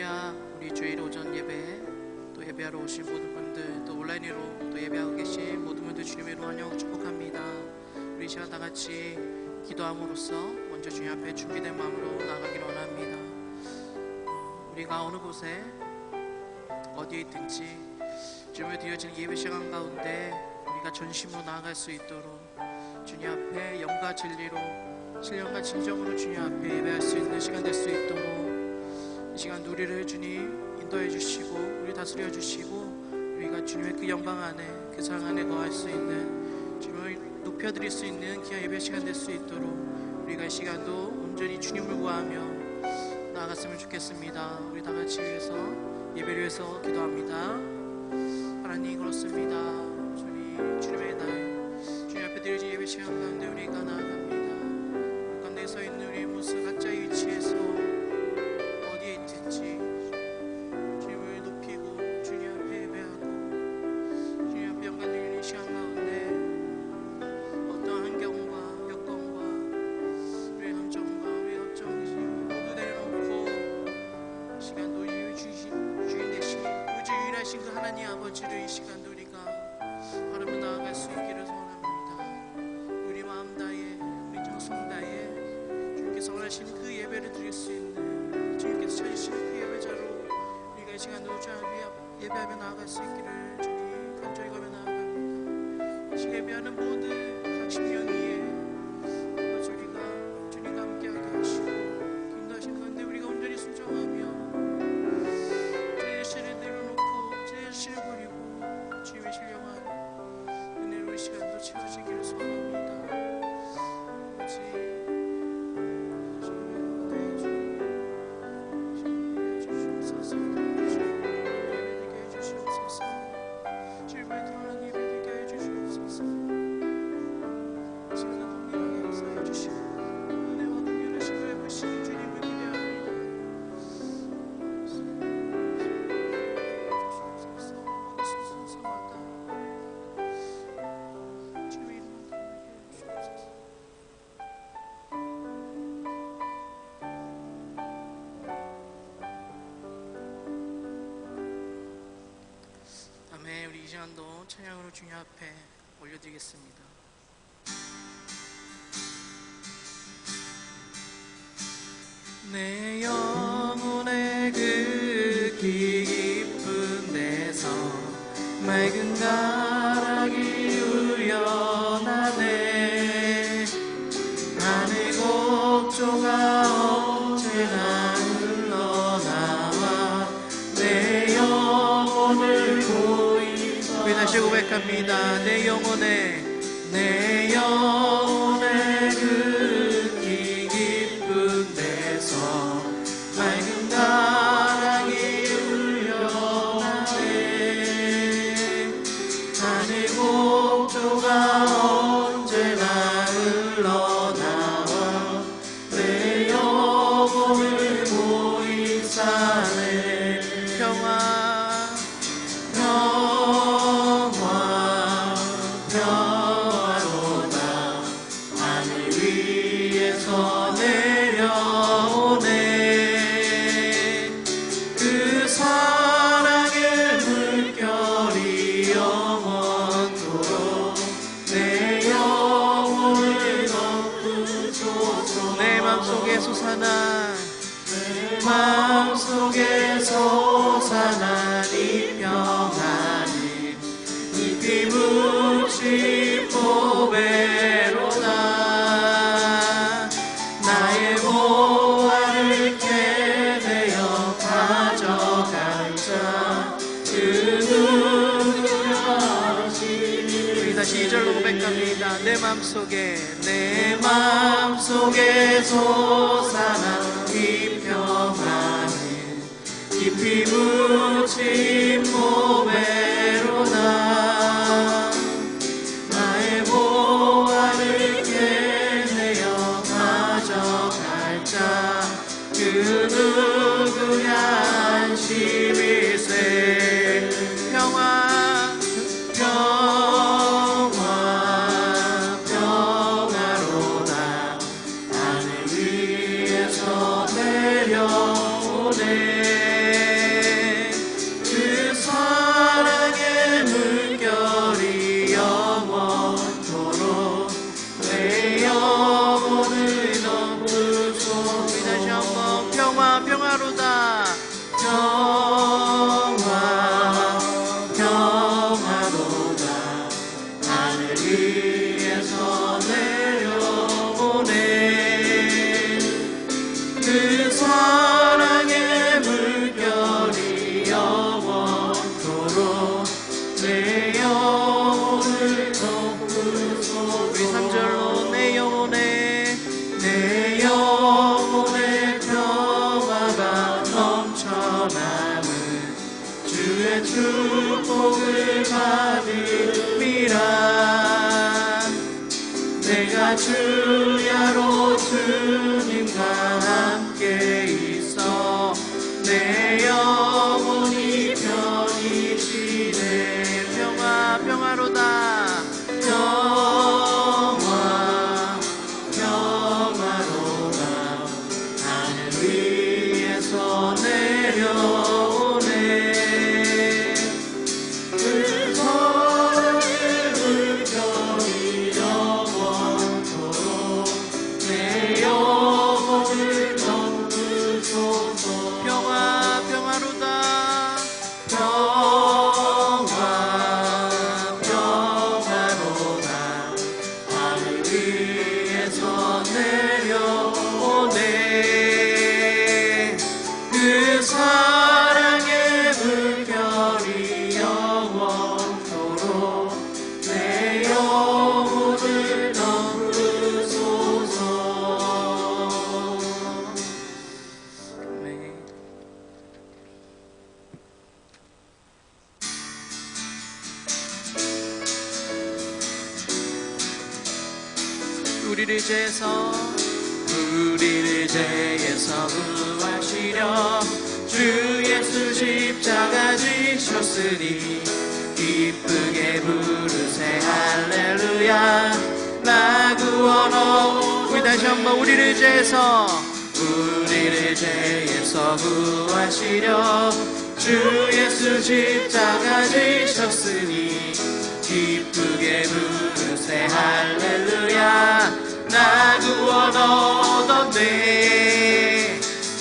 할렐루야. 우리 주일 오전 예배 또 예배하러 오신 모든 분들, 또 온라인으로 또 예배하고 계신 모든 분들 주님의 이름으로 환영하고 축복합니다. 우리 시간 다 같이 기도함으로써 먼저 주님 앞에 준비된 마음으로 나가기를 원합니다. 우리가 어느 곳에 어디에 있든지 주님을 드려지는 예배 시간 가운데 우리가 전심으로 나아갈 수 있도록 주님 앞에 영과 진리로 신령과 진정으로 주님 앞에 예배할 수 있는 시간 될 수 있도록 이 시간 우리를 주님 인도해 주시고 우리 다스려 주시고 우리가 주님의 그 영광 안에 그 사랑 안에 거할 수 있는 주님을 높여드릴 수 있는 귀한 예배 시간 될 수 있도록 우리가 이 시간도 온전히 주님을 구하며 나아갔으면 좋겠습니다. 우리 다 같이 위해서 예배를 위해서 기도합니다. 하나님 그렇습니다. 주님의 날 주님 앞에 드려진 예배 시간 가운데 우리가 나아갑니다. 우리 가운데 서 있는 우리의 모습 각자의 위치에서 어디에 있든지 주님을 높이고 주님 앞에 예배하고 주님 앞에 영광 드리는 시간 가운데 어떠한 환경과 여건과 우리의 함정과 우리의 걱정 모두 내려놓고 시간도 우리 주인 되신 우주 유일하신 그 하나님 아버지를 이 시간도 우리가 바라보며 나아갈 수 있기를 소원합니다. 우리 마음 다해 우리 정성 다해 주님께서 원하시는 그 예배를 드릴 수 있는 주님께서 찾으시는 그 예배자로 우리가 이 시간도 주 앞에 예배하며 나아갈 수 있기를 주님 간절히 가며 나아갑니다. 이 시간 예배하는 모든 각 심령위에 우리가 주님과 함께하게 하시고 인도하신 가운데 우리가 온전히 순종하며 제 자신을 내려놓고 제 자신을 버리고 주님의 신령한 은혜로 이 시간도 채워지기를 소원합니다. 우리 이 시간도 찬양으로 주님 앞에 올려드리겠습니다. 내 영혼의 그 깊은 데서 맑은 가락이 울려나네. 하늘 곡조가 언제나 흘러나와 내 영혼을 우리 다시 고백합니다. 내 영혼의 그 깊은 데서 맑은 가랑이 울려나네. 하늘 곡조가 언제나 흘러나와 내 영혼을 보이사네. 평화로다 하늘 위에서 내려오네. 그 사랑의 물결이 영원토록 내 영혼을 덮으소서. 내 맘속에 솟아나 내 맘속에 솟아나 이 평안이 깊이 묻힌 보배로다. 나의 보화를 캐내어 가져갈 자 그 누구냐. 우리 다시 2절로 고백합니다. 내 맘속에 솟아나 이 평안이 깊이 묻힌 보배로다. 나의 보화를 캐내어 가져갈 자 그 누구냐. 안심일세. 평화로다 하늘 위에서 내려오네. 평화 평화로다 평화 평화로다 하늘 위에서 내려오네 그 사랑의 물결이 영원토록 내 영혼을 덮으소 우리 3절로 내 영혼의 평화가 넘쳐남은 주의 축복을 받음이라 내가 주야로 주님과 함께 있어 내 영혼이 편이시네 평화 평화로다 평화 평화로다 하늘 위에서 내려오네 그 사랑의 물결이 영원토록 내 영혼을 덮으소서 평화 평화로다 평화 평화로다 하늘 위에서 내려오네 그 사랑의 물결이 영원토록 내 영혼을 덮으소서 아멘. 우리를 죄에서 구하시려 주 예수 십자가 지셨으니 기쁘게 부르세 할렐루야 나 구원하오 우리 다시 한번 우리를 죄에서 구하시려 주 예수 십자가 지셨으니 기쁘게 부르세 할렐루야 나 구원 얻었네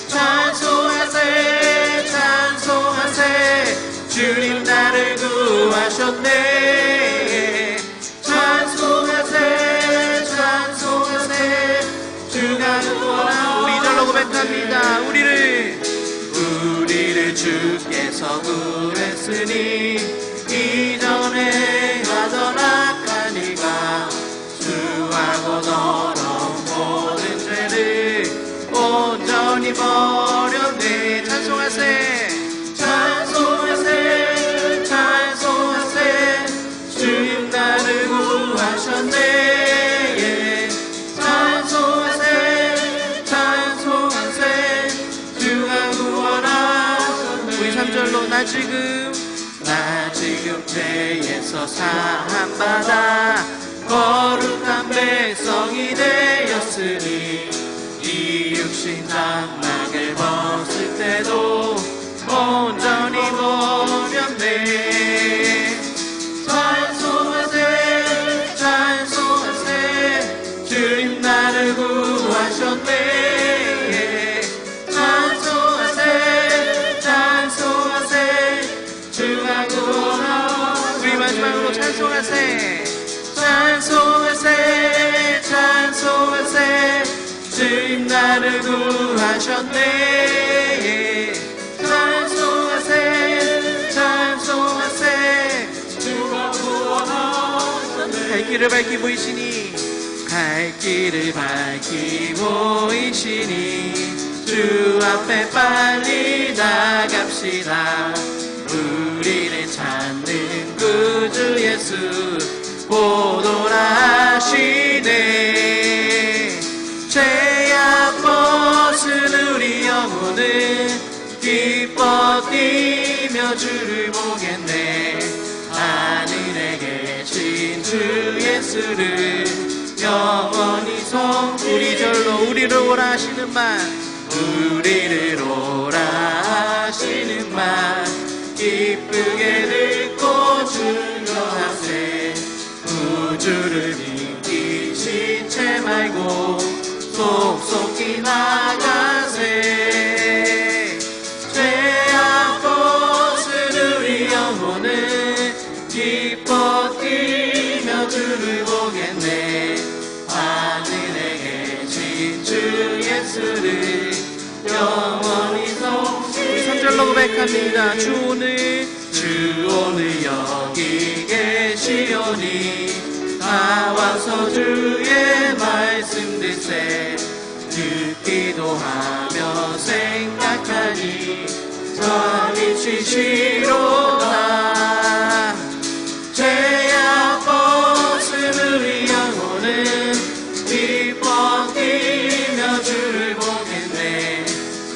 찬송하세 찬송하세 주님 나를 구하셨네 찬송하세 찬송하세 주가 구원하오 우리 절로 고백합니다 우리를 주께서 구했으니 이전에 하던 악한 일과 주하고 더러운 모든 죄를 온전히 버렸네 찬송하세 찬송하세 찬송하세 주님 나를 구하셨네 찬송하세 찬송하세 주가 구원하셨네 우리 3절로 나 지금 죄에서 사함받아 거룩한 백성이 되었으니 이 육신 장막을 벗을 때도 온전히 버렸네 찬송하세 찬송하세 주님 나를 구하셨네 찬송하세 찬송하세 주가 구원하오 우리 마지막으로 찬송하세 찬송하세 찬송하세 주님 나를 구하셨네 찬송하세 찬송하세 주가 구원하셨네 갈 길을 밝히 보이시니 갈 길을 밝히 보이시니 주 앞에 빨리 나갑시다 우리를 찾는 구주 예수 보도하시네 죄악 벗은 우리 영혼은 기뻐 뛰며 주를 보겠네 하늘에 계신 주 예수를 영원히 우리 절로 우리를 오라 하시는 말 우리를 오라 하시는 말 기쁘게 듣고 즐거하세 구주를 믿기 지체 말고 속속히 나가세 영원히 우리 3절로 고백합니다. 주 오늘 여기 계시오니 다 와서 주의 말씀 듣세 듣기도 하며 생각하니 저리 쉬시로다 죄악 벗은 우리 영혼은 기뻐 뛰며 주를 보겠네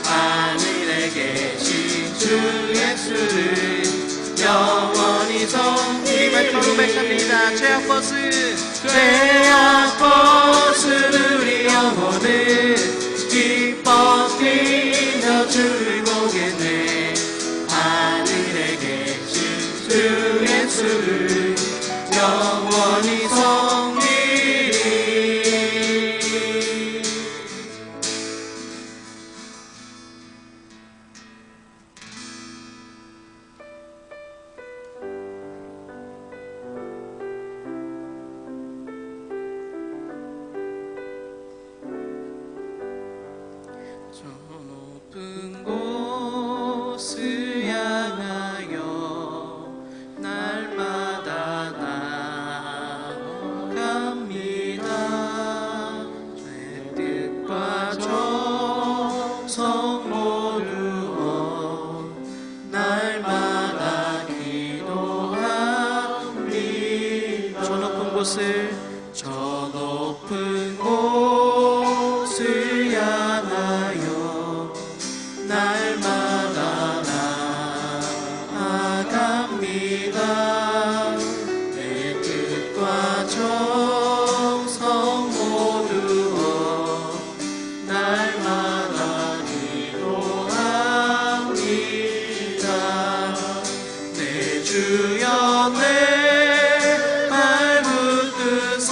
하늘에 계신 주 예수를 영원히 섬기리 말씀으로 고백합니다. 죄악 벗은 우리 영혼은 기뻐 뛰며 주를 보겠네 하늘에 계신 주 예수를 영원히 섬기리. 저 높은 곳을 향하여 날마다 나아갑니다. 죄뜻과 정성 모두 날마다 기도합니다. 저 높은 곳을 향하여 날마다 나아갑니다. 내 뜻과 정성 모두 날마다 기도합니다. 내 주여 내 발 붙드사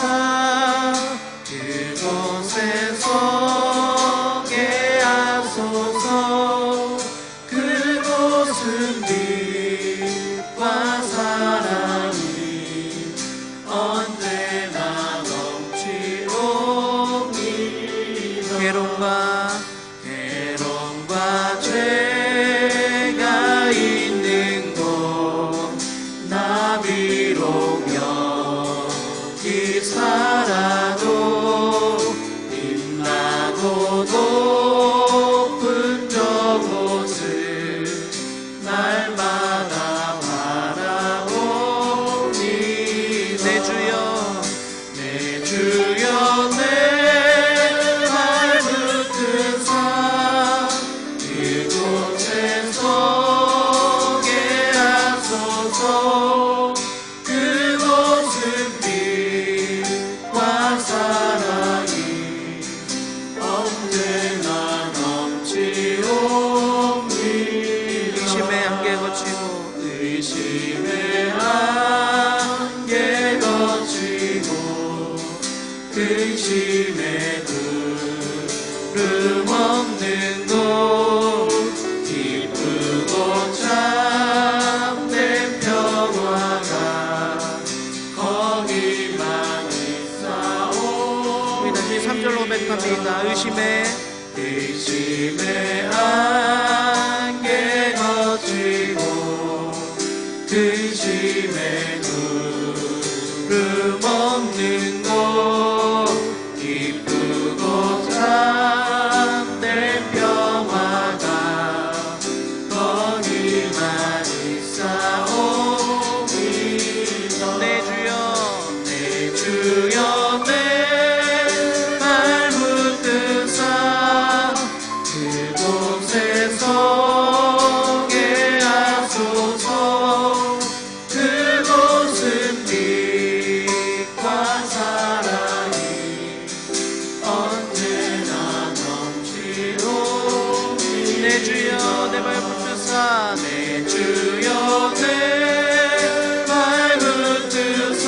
그곳에 서게 하소서. 그곳은 빛과 사랑이 언제나 넘치옵니다. 괴로움과 죄가 있는 곳 나 비록 여기 살아도 빛나고 높은 저곳을 날마다 바라보니 내 주여 내 발 붙드사 그곳에 서게 하소서. 그곳은 빛과 사랑이 언제나 넘치옵니다. 의심의 한계 거치고 근심의 구름 없는 곳 기쁘고 참된 평화가 거기만 있사오. 우리 다시 3절로 고백합니다. 의심의 안개 거치고 근심의 구름 없는 곳 기쁘고 참된 평화가 거기만 있사옵니다. 내 주여 내 발 붙드사 그곳에 서게 하소서. 그곳은 빛과 사랑이 언제나 넘치옵니다. 내 주여 내 발 붙드사 내 주여 내 발 붙드사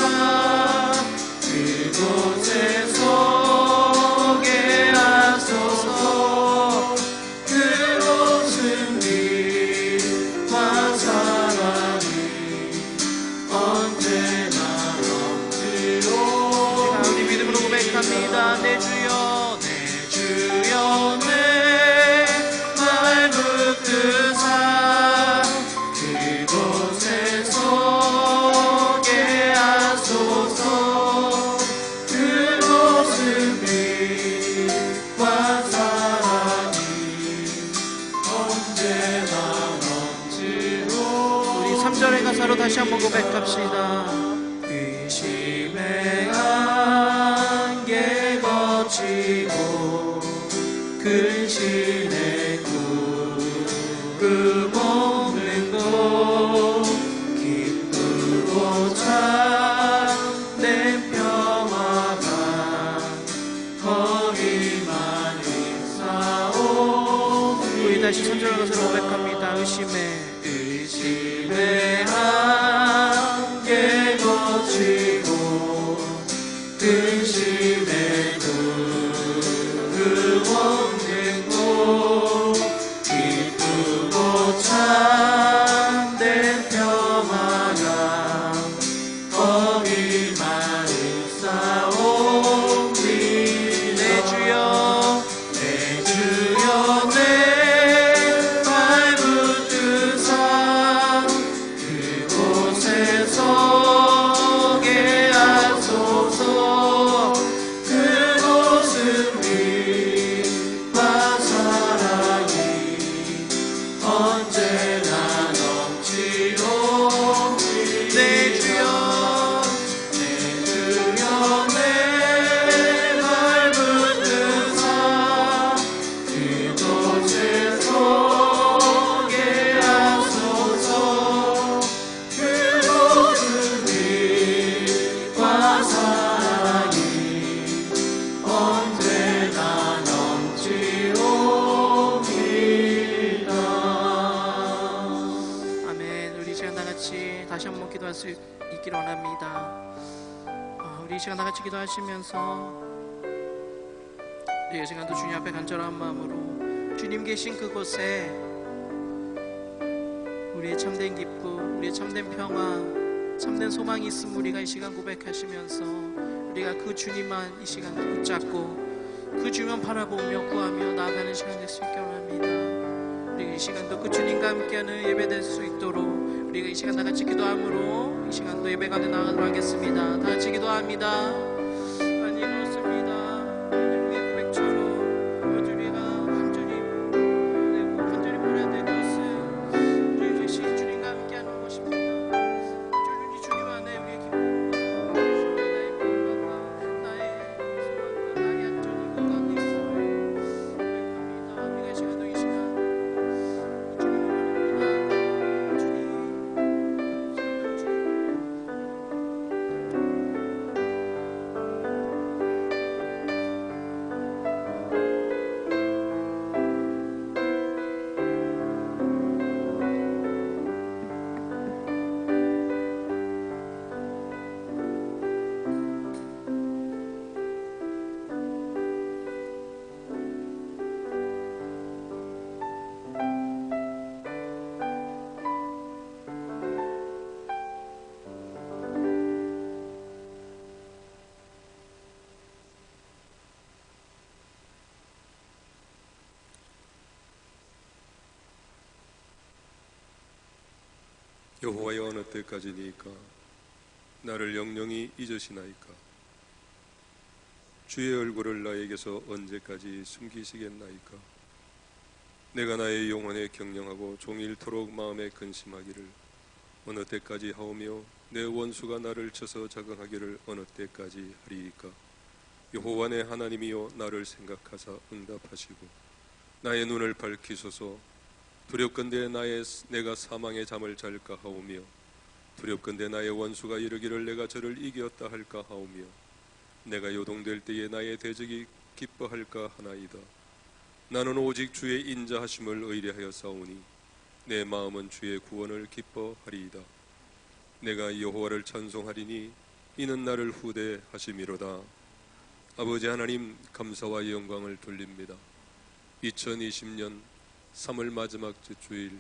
그곳에 서게 하소서. 그곳은 빛과 사랑이 언제나 넘치옵니다. 우리 믿음으로 고백합니다. 내 주여 내 가사로 다시 한번 고백합시다. 의심의 안개 거치고 근신의 구름 없는 곳 기쁘고 참된 평화가 거기만 있사오. 우리 다시 손절한 것을 고백합니다. 의심의 안개 거치고 근심의 구름 없는 곳 기쁘고 참된 평화가 거기만 있사오니. 내 주여 내 주여 내 발 붙드사 그곳에 서게 하소서. 그곳은 빛과 사랑이 언제나 넘치오니. 내 주여 내 주여 내 발 붙드사 그곳에 서게 하소서. 그곳은 빛과 사랑이 언제나 넘치옵니다. 아멘. 우리 시간 다같이 다시 한번 기도할 수 있기를 원합니다. 우리 시간 다같이 기도하시면서 우리 시간도 주님 앞에 간절한 마음으로 주님 계신 그곳에 우리의 참된 기쁨, 우리의 참된 평화, 참된 소망이 있음 우리가 이 시간 고백하시면서 우리가 그 주님만 이 시간 붙잡고 그 주님만 바라보며 구하며 나아가는 시간 될 수 있게 원합니다. 우리가 이 시간도 그 주님과 함께하는 예배 될 수 있도록 우리가 이 시간 다같이 기도함으로 이 시간도 예배 가운데 나아가도록 하겠습니다. 다같이 기도합니다. 아니 그렇습니다. 우리의 고백처럼 우리가 간절히 보내야 될 것은 우리 계신 주님과 함께하는 것입니다. 주님 안에 우리의 기쁨과 나의 평화가 나의 소망과 나의 안전이 그 가운데 있음을 고백합니다. 우리가 이 시간도 이 시간 주님을 원합니다. 주님 여호와여 어느 때까지니까 나를 영영히 잊으시나이까. 주의 얼굴을 나에게서 언제까지 숨기시겠나이까. 내가 나의 영혼에 경영하고 종일토록 마음에 근심하기를 어느 때까지 하오며 내 원수가 나를 쳐서 자긍하기를 어느 때까지 하리이까. 여호와 내 하나님이여 나를 생각하사 응답하시고 나의 눈을 밝히소서. 두렵건대 내가 사망의 잠을 잘까 하오며 두렵건대 나의 원수가 이르기를 내가 저를 이겼다 할까 하오며 내가 요동될 때에 나의 대적이 기뻐할까 하나이다. 나는 오직 주의 인자하심을 의뢰하여 싸우니 내 마음은 주의 구원을 기뻐하리이다. 내가 여호와를 찬송하리니 이는 나를 후대하심이로다. 아버지 하나님, 감사와 영광을 돌립니다. 2020년 3월 마지막 주일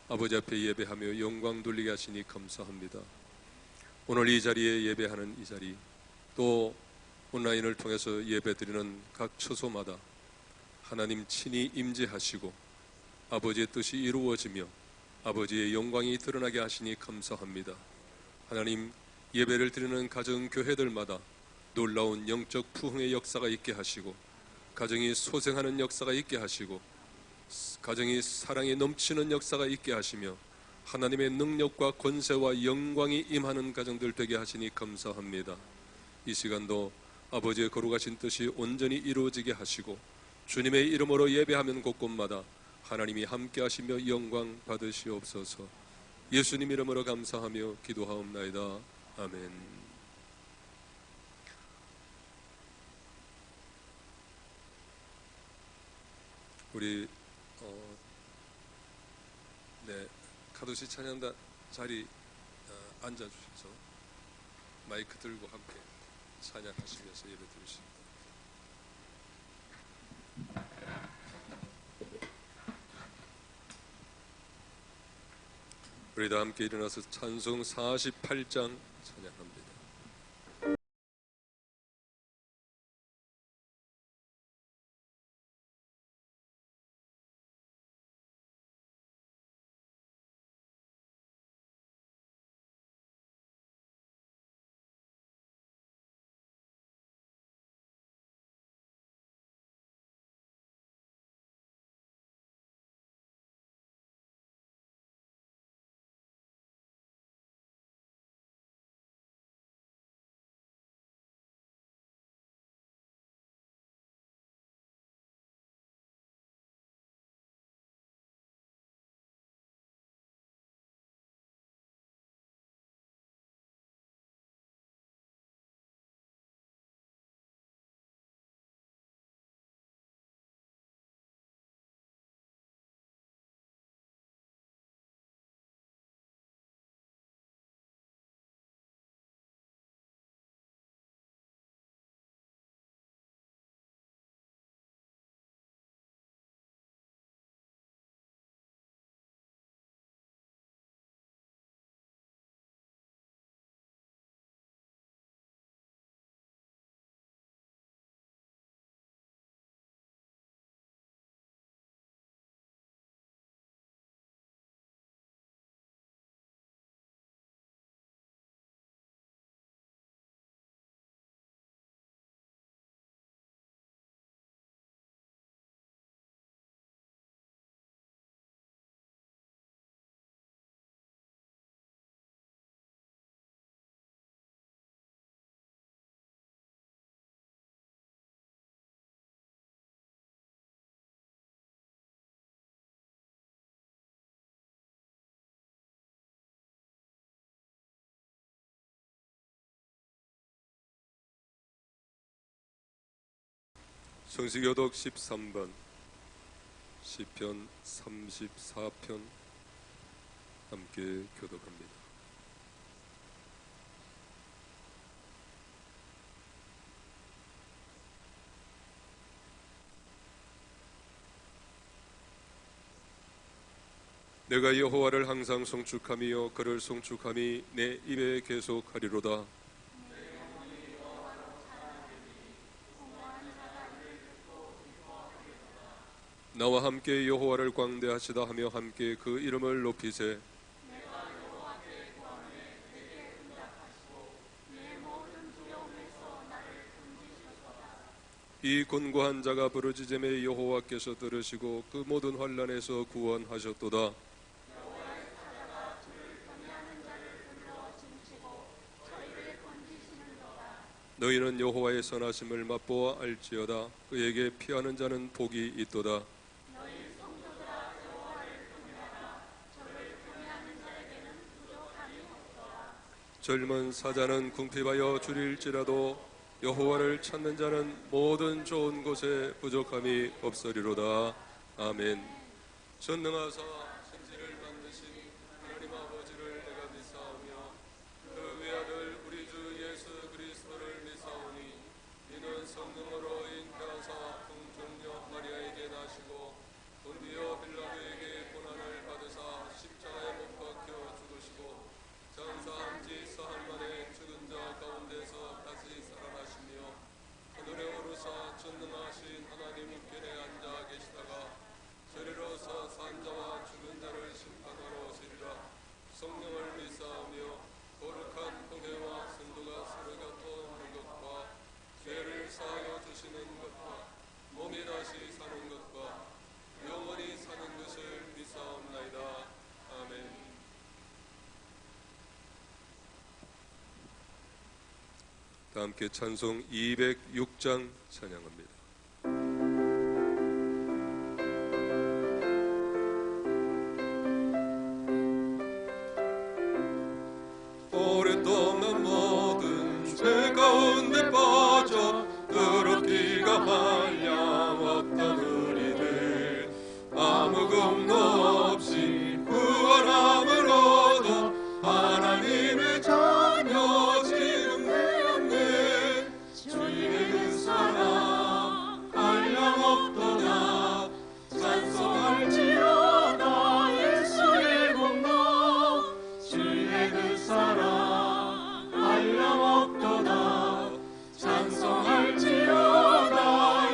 아버지 앞에 예배하며 영광 돌리게 하시니 감사합니다. 오늘 이 자리에 예배하는 이 자리, 또 온라인을 통해서 예배드리는 각 처소마다 하나님 친히 임재하시고 아버지의 뜻이 이루어지며 아버지의 영광이 드러나게 하시니 감사합니다. 하나님, 예배를 드리는 가정 교회들마다 놀라운 영적 부흥의 역사가 있게 하시고 가정이 소생하는 역사가 있게 하시고 가정이 사랑이 넘치는 역사가 있게 하시며 하나님의 능력과 권세와 영광이 임하는 가정들 되게 하시니 감사합니다. 이 시간도 아버지의 거룩하신 뜻이 온전히 이루어지게 하시고 주님의 이름으로 예배하면 곳곳마다 하나님이 함께 하시며 영광 받으시옵소서. 예수님 이름으로 감사하며 기도하옵나이다. 아멘. 우리 카도시 찬양단 자리 앉아주셔서 마이크 들고 함께 찬양하시면서 예배 드리십니다. 우리 다 함께 일어나서 찬송 48장 찬양합니다. 성시교독 13번 시편 34편 함께 교독합니다. 내가 여호와를 항상 송축하며 그를 송축함이 내 입에 계속하리로다. 나와 함께 여호와를 광대하시다 하며 함께 그 이름을 높이세. 이 곤고한 자가 부르짖음에 여호와께서 들으시고 그 모든 환난에서 구원하셨도다. 너희는 여호와의 선하심을 맛보아 알지어다. 그에게 피하는 자는 복이 있도다. 젊은 사자는 궁핍하여 줄일지라도 여호와를 찾는 자는 모든 좋은 곳에 부족함이 없으리로다. 아멘. 전능하사 천지를 만드신 하나님 아버지를 내가 믿사오며 그 외아들 우리 주 예수 그리스도를 믿사오니 이는 성령으로 잉태하사 동정녀 마리아에게 나시고 본디오 빌라도에게 고난을 받으사 십자가에 못 박혀 죽으시고 장사한 지 사흘 만에 죽은 자 가운데서 다시 살아나시며 하늘에 오르사 전능하신 하나님 우편에 앉아 계시다가 저리로서 산 자와 죽은 자를 심판하러 오시리라. 성령을 믿사오며 거룩한 공회와 성도가 서로 곁도는 것과 죄를 사하여 주시는 것과 몸이 다시 사는 것과 영원히 사는 것을 믿사옵나이다. 아멘. 다 함께 찬송 206장 찬양합니다. 오랫동안 모든 죄 가운데 빠져 더럽기가 한량없던 우리들 아무 공로 없이 구원함을 얻어 하나님의 자녀 지금 되었네. 주의 그 사랑 한량없도다. 찬송할지어다 예수의 공로. 주의 그 사랑 한량없도다. 찬송할지어다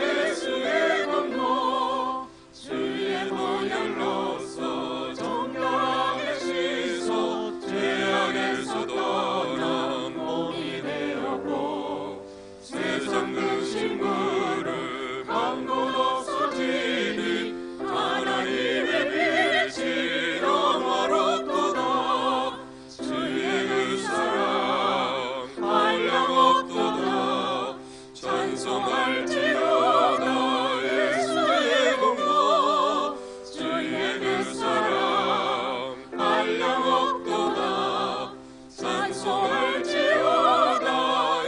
예수의 공로. 주의 보혈로서 정결하게 씻어 죄악에서 떠난 몸이 되었고 세상 그 심부름 아무것도 없어지니 하나님의 빛이 영화롭도다. 주의 그 사랑 한량없도다. 찬송할지어다 예수의 공로. 주의 그 사랑 한량없도다. 찬송할지어다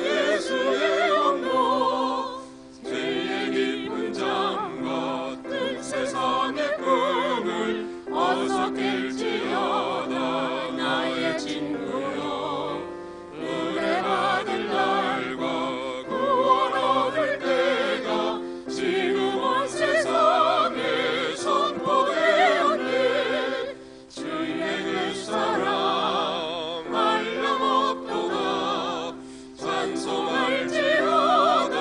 예수의 공로. 죄의 깊은 잠과 뜬 세상의 꿈을 어서 깰지어다 나의 친구여. 은혜 받을 날과 구원 얻을 때가 지금 온 세상에 선포되었네. 주의 그 사랑 한량없도다. 찬송할지어다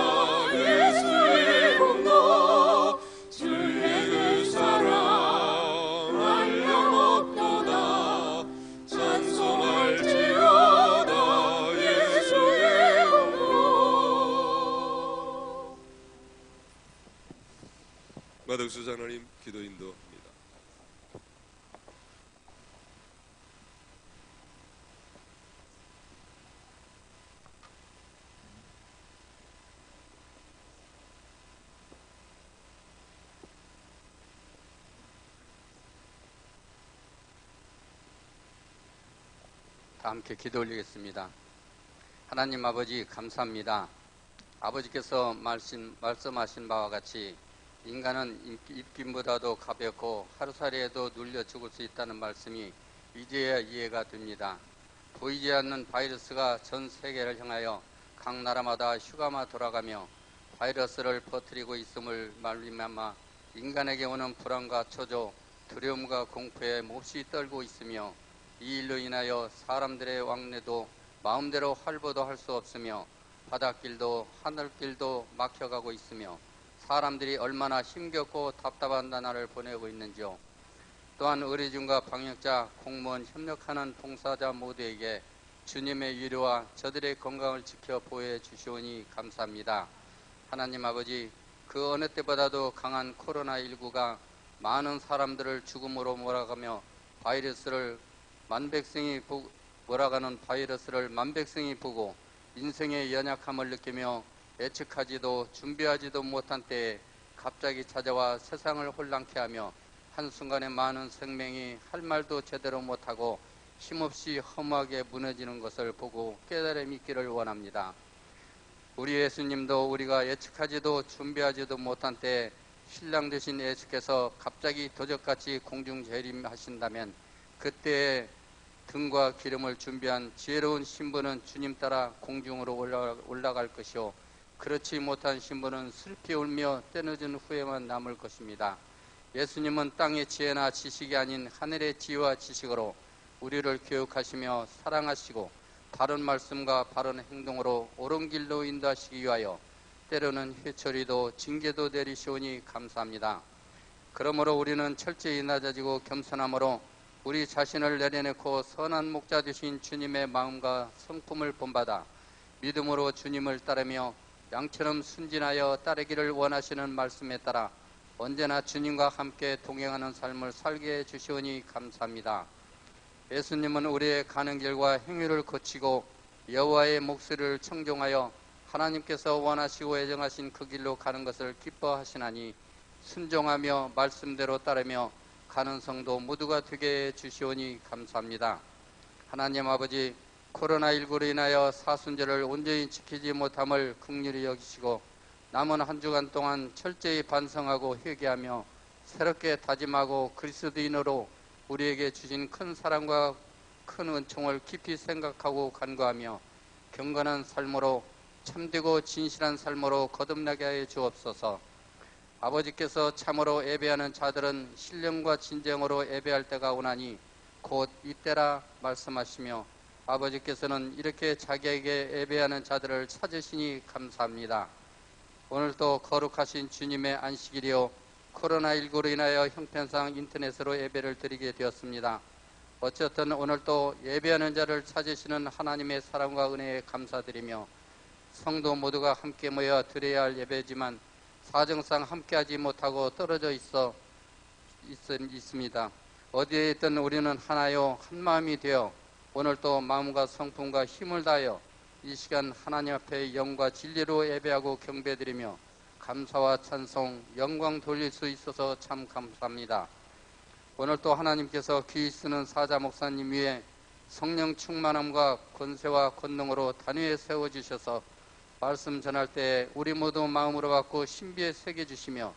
예수의 공로. 주의 그 사랑 한량없도다. 찬송할지어다 예수의 공로. 마덕수 장로님 기도 인도합니다. 다 함께 기도 올리겠습니다. 하나님 아버지 감사합니다. 아버지께서 말씀하신 바와 같이 인간은 입김보다도 가볍고 하루살이에도 눌려 죽을 수 있다는 말씀이 이제야 이해가 됩니다. 보이지 않는 바이러스가 전 세계를 향하여 각 나라마다 휴가마 돌아가며 바이러스를 퍼뜨리고 있음을 말미암아 인간에게 오는 불안과 초조, 두려움과 공포에 몹시 떨고 있으며 이 일로 인하여 사람들의 왕래도 마음대로 활보도 할 수 없으며 바닷길도 하늘길도 막혀가고 있으며 사람들이 얼마나 힘겹고 답답한 나날을 보내고 있는지요. 또한 의료진과 방역자, 공무원, 협력하는 봉사자 모두에게 주님의 위로와 저들의 건강을 지켜 보호해 주시오니 감사합니다. 하나님 아버지, 그 어느 때보다도 강한 코로나19가 많은 사람들을 죽음으로 몰아가며 몰아가는 바이러스를 만백성이 보고 인생의 연약함을 느끼며 예측하지도 준비하지도 못한 때에 갑자기 찾아와 세상을 혼란케 하며 한순간에 많은 생명이 할 말도 제대로 못하고 힘없이 허무하게 무너지는 것을 보고 깨달음이 있기를 원합니다. 우리 예수님도 우리가 예측하지도 준비하지도 못한 때에 신랑 되신 예수께서 갑자기 도적같이 공중 재림하신다면 그때에 등과 기름을 준비한 지혜로운 신부는 주님 따라 공중으로 올라갈 것이요 그렇지 못한 신부는 슬피 울며 때늦은 후에만 남을 것입니다. 예수님은 땅의 지혜나 지식이 아닌 하늘의 지혜와 지식으로 우리를 교육하시며 사랑하시고 바른 말씀과 바른 행동으로 옳은 길로 인도하시기 위하여 때로는 회초리도 징계도 내리시오니 감사합니다. 그러므로 우리는 철저히 낮아지고 겸손함으로 우리 자신을 내려놓고 선한 목자 되신 주님의 마음과 성품을 본받아 믿음으로 주님을 따르며 양처럼 순진하여 따르기를 원하시는 말씀에 따라 언제나 주님과 함께 동행하는 삶을 살게 해주시오니 감사합니다. 예수님은 우리의 가는 길과 행위를 거치고 여호와의 목소리를 청종하여 하나님께서 원하시고 애정하신 그 길로 가는 것을 기뻐하시나니 순종하며 말씀대로 따르며 가는 성도 모두가 되게 해주시오니 감사합니다. 하나님 아버지, 코로나19로 인하여 사순절을 온전히 지키지 못함을 긍휼히 여기시고 남은 한 주간 동안 철저히 반성하고 회개하며 새롭게 다짐하고 그리스도인으로 우리에게 주신 큰 사랑과 큰 은총을 깊이 생각하고 간구하며 경건한 삶으로 참되고 진실한 삶으로 거듭나게 하여 주옵소서. 아버지께서 참으로 예배하는 자들은 신령과 진정으로 예배할 때가 오나니 곧 이때라 말씀하시며 아버지께서는 이렇게 자기에게 예배하는 자들을 찾으시니 감사합니다. 오늘도 거룩하신 주님의 안식일이요 코로나19로 인하여 형편상 인터넷으로 예배를 드리게 되었습니다. 어쨌든 오늘도 예배하는 자를 찾으시는 하나님의 사랑과 은혜에 감사드리며 성도 모두가 함께 모여 드려야 할 예배지만 사정상 함께하지 못하고 떨어져 있습니다. 어디에 있든 우리는 하나요 한 마음이 되어 오늘도 마음과 성품과 힘을 다하여 이 시간 하나님 앞에 영과 진리로 예배하고 경배드리며 감사와 찬송, 영광 돌릴 수 있어서 참 감사합니다. 오늘도 하나님께서 귀히 쓰는 사자 목사님 위에 성령 충만함과 권세와 권능으로 단위에 세워주셔서 말씀 전할 때 우리 모두 마음으로 받고 신비에 새겨주시며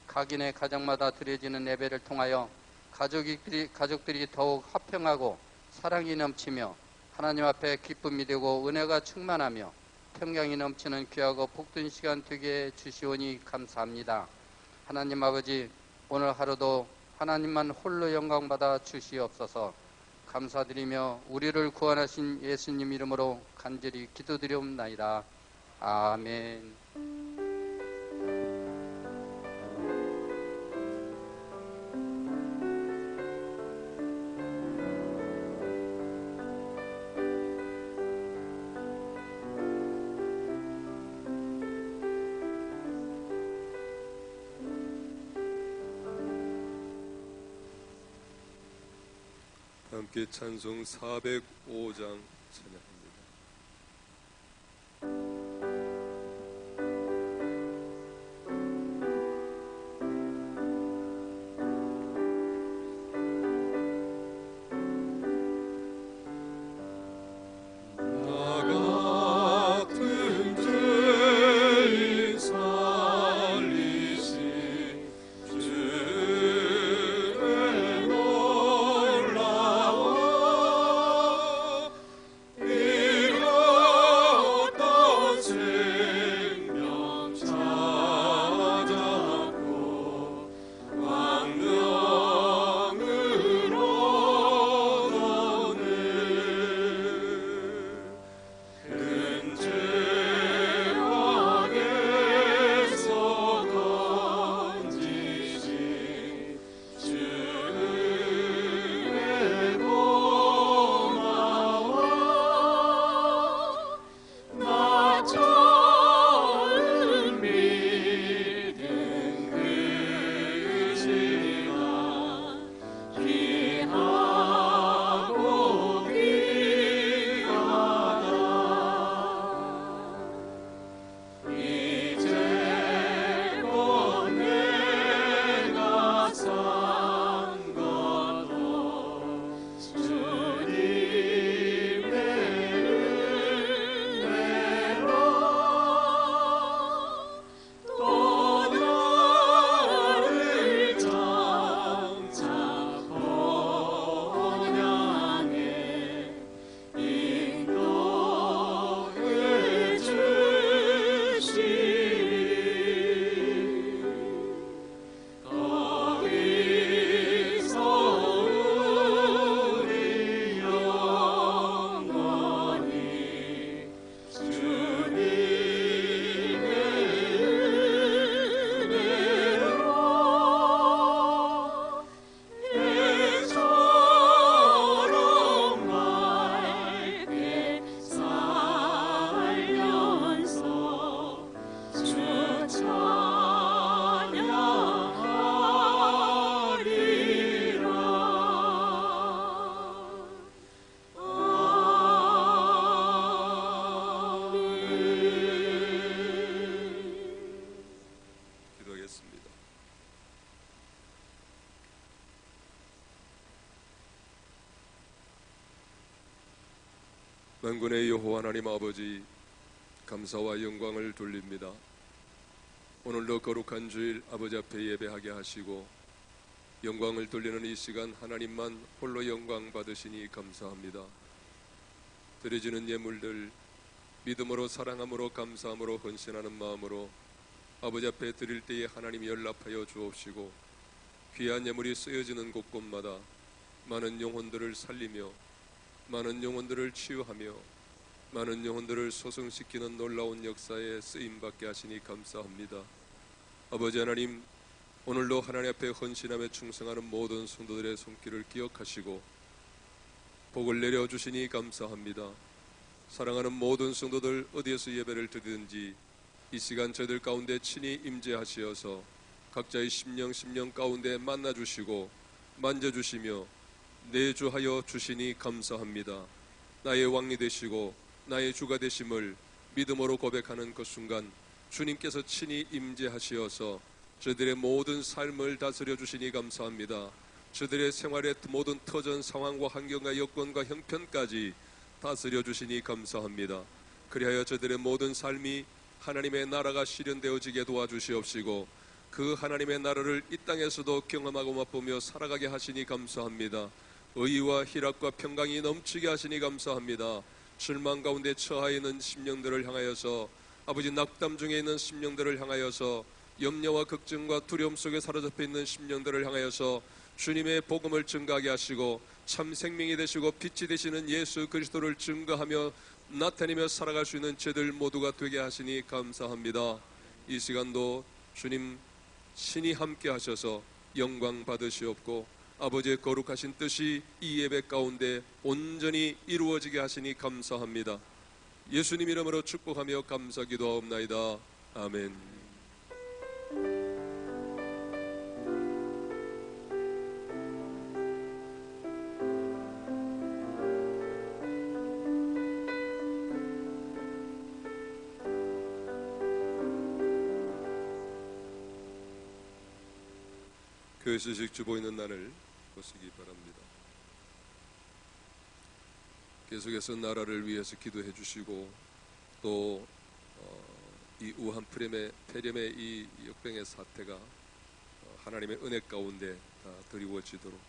각인의 가정마다 드려지는 예배를 통하여 가족들이 더욱 화평하고 사랑이 넘치며 하나님 앞에 기쁨이 되고 은혜가 충만하며 평강이 넘치는 귀하고 복된 시간 되게 해 주시오니 감사합니다. 하나님 아버지, 오늘 하루도 하나님만 홀로 영광받아 주시옵소서. 감사드리며 우리를 구원하신 예수님 이름으로 간절히 기도드리옵나이다. 아멘. 함께 찬송 405장 찬양합니다. 이 만군의 여호와 하나님 아버지, 감사와 영광을 돌립니다. 오늘도 거룩한 주일 아버지 앞에 예배하게 하시고 영광을 돌리는 이 시간 하나님만 홀로 영광 받으시니 감사합니다. 드려지는 예물들 믿음으로 사랑함으로 감사함으로 헌신하는 마음으로 아버지 앞에 드릴 때에 하나님 연락하여 주옵시고 귀한 예물이 쓰여지는 곳곳마다 많은 영혼들을 살리며 많은 영혼들을 치유하며 많은 영혼들을 소생시키는 놀라운 역사에 쓰임받게 하시니 감사합니다. 아버지 하나님, 오늘도 하나님 앞에 헌신하며 충성하는 모든 성도들의 손길을 기억하시고 복을 내려주시니 감사합니다. 사랑하는 모든 성도들 어디에서 예배를 드리든지 이 시간 저희들 가운데 친히 임재하시어서 각자의 심령 가운데 만나주시고 만져주시며 내주하여 주시니 감사합니다. 나의 왕이 되시고 나의 주가 되심을 믿음으로 고백하는 그 순간 주님께서 친히 임재하시어서 저들의 모든 삶을 다스려 주시니 감사합니다. 저들의 생활의 모든 터전 상황과 환경과 여건과 형편까지 다스려 주시니 감사합니다. 그리하여 저들의 모든 삶이 하나님의 나라가 실현되어지게 도와주시옵시고 그 하나님의 나라를 이 땅에서도 경험하고 맛보며 살아가게 하시니 감사합니다. 의와 희락과 평강이 넘치게 하시니 감사합니다. 절망 가운데 처해 있는 심령들을 향하여서 아버지 낙담 중에 있는 심령들을 향하여서 염려와 걱정과 두려움 속에 사로잡혀 있는 심령들을 향하여서 주님의 복음을 증거하게 하시고 참 생명이 되시고 빛이 되시는 예수 그리스도를 증거하며 나타내며 살아갈 수 있는 저들 모두가 되게 하시니 감사합니다. 이 시간도 주님 신이 함께 하셔서 영광 받으시옵고 아버지의 거룩하신 뜻이 이 예배 가운데 온전히 이루어지게 하시니 감사합니다. 예수님 이름으로 축복하며 감사 기도하옵나이다. 아멘. 교회 소식 주보 있는 날을 보시기 바랍니다. 계속해서 나라를 위해서 기도해 주시고 또 이 우한 폐렴의 이 역병의 사태가 하나님의 은혜 가운데 다 드리워지도록,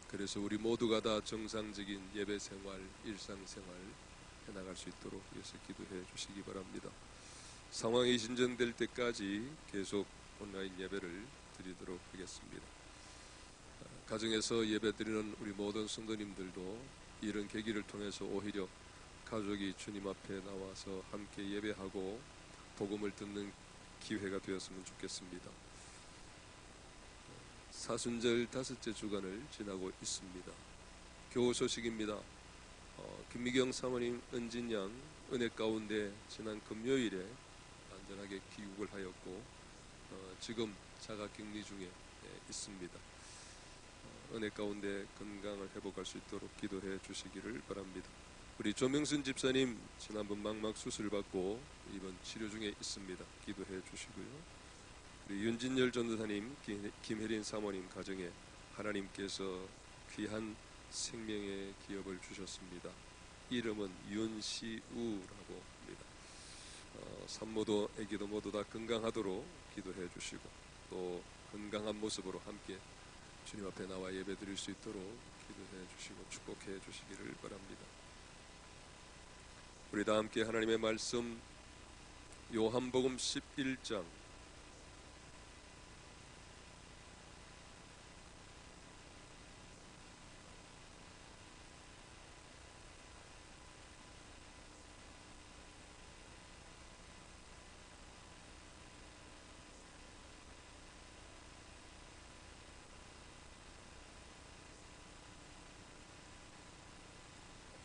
그래서 우리 모두가 다 정상적인 예배 생활, 일상 생활 해나갈 수 있도록 위해서 기도해 주시기 바랍니다. 상황이 진정될 때까지 계속 온라인 예배를 드리도록 하겠습니다. 가정에서 예배드리는 우리 모든 성도님들도 이런 계기를 통해서 오히려 가족이 주님 앞에 나와서 함께 예배하고 복음을 듣는 기회가 되었으면 좋겠습니다. 사순절 5째 주간을 지나고 있습니다. 교우 소식입니다. 김미경 사모님, 은진 양 은혜 가운데 지난 금요일에 안전하게 귀국을 하였고 지금 자가격리 중에 있습니다. 은혜 가운데 건강을 회복할 수 있도록 기도해 주시기를 바랍니다. 우리 조명순 집사님 지난번 망막 수술 받고 이번 치료 중에 있습니다. 기도해 주시고요. 우리 윤진열 전도사님, 김혜린 사모님 가정에 하나님께서 귀한 생명의 기업을 주셨습니다. 이름은 윤시우라고 합니다. 산모도 아기도 모두 다 건강하도록 기도해 주시고 또 건강한 모습으로 함께 주님 앞에 나와 예배 드릴 수 있도록 기도해 주시고 축복해 주시기를 바랍니다. 우리 다 함께 하나님의 말씀 요한복음 11장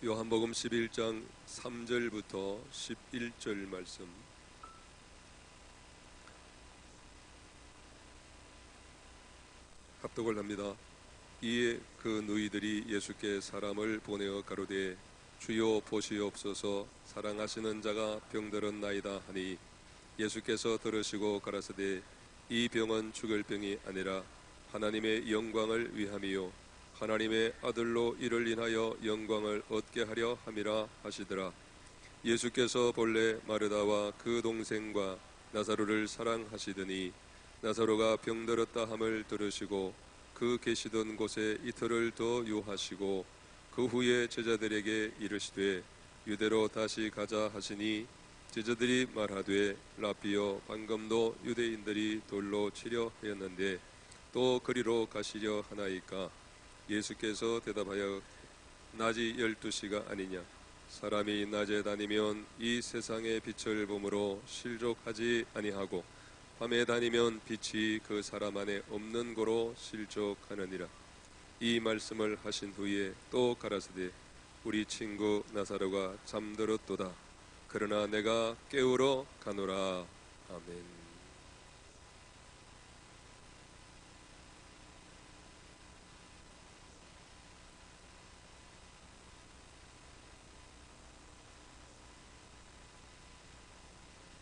요한복음 11장 3절부터 11절 말씀 합독을 합니다. 이에 그 누이들이 예수께 사람을 보내어 가로되 주여 보시옵소서, 사랑하시는 자가 병들었나이다 하니 예수께서 들으시고 가라사대 이 병은 죽을 병이 아니라 하나님의 영광을 위함이요 하나님의 아들로 이를 인하여 영광을 얻게 하려 함이라 하시더라. 예수께서 본래 마르다와 그 동생과 나사로를 사랑하시더니 나사로가 병들었다 함을 들으시고 그 계시던 곳에 이틀을 더 유하시고 그 후에 제자들에게 이르시되 유대로 다시 가자 하시니 제자들이 말하되 라비여 방금도 유대인들이 돌로 치려 하였는데 또 그리로 가시려 하나이까. 예수께서 대답하여 낮이 12시가 아니냐. 사람이 낮에 다니면 이 세상의 빛을 보므로 실족하지 아니하고 밤에 다니면 빛이 그 사람 안에 없는 고로 실족하느니라. 이 말씀을 하신 후에 또 가라사대 우리 친구 나사로가 잠들었도다. 그러나 내가 깨우러 가노라. 아멘.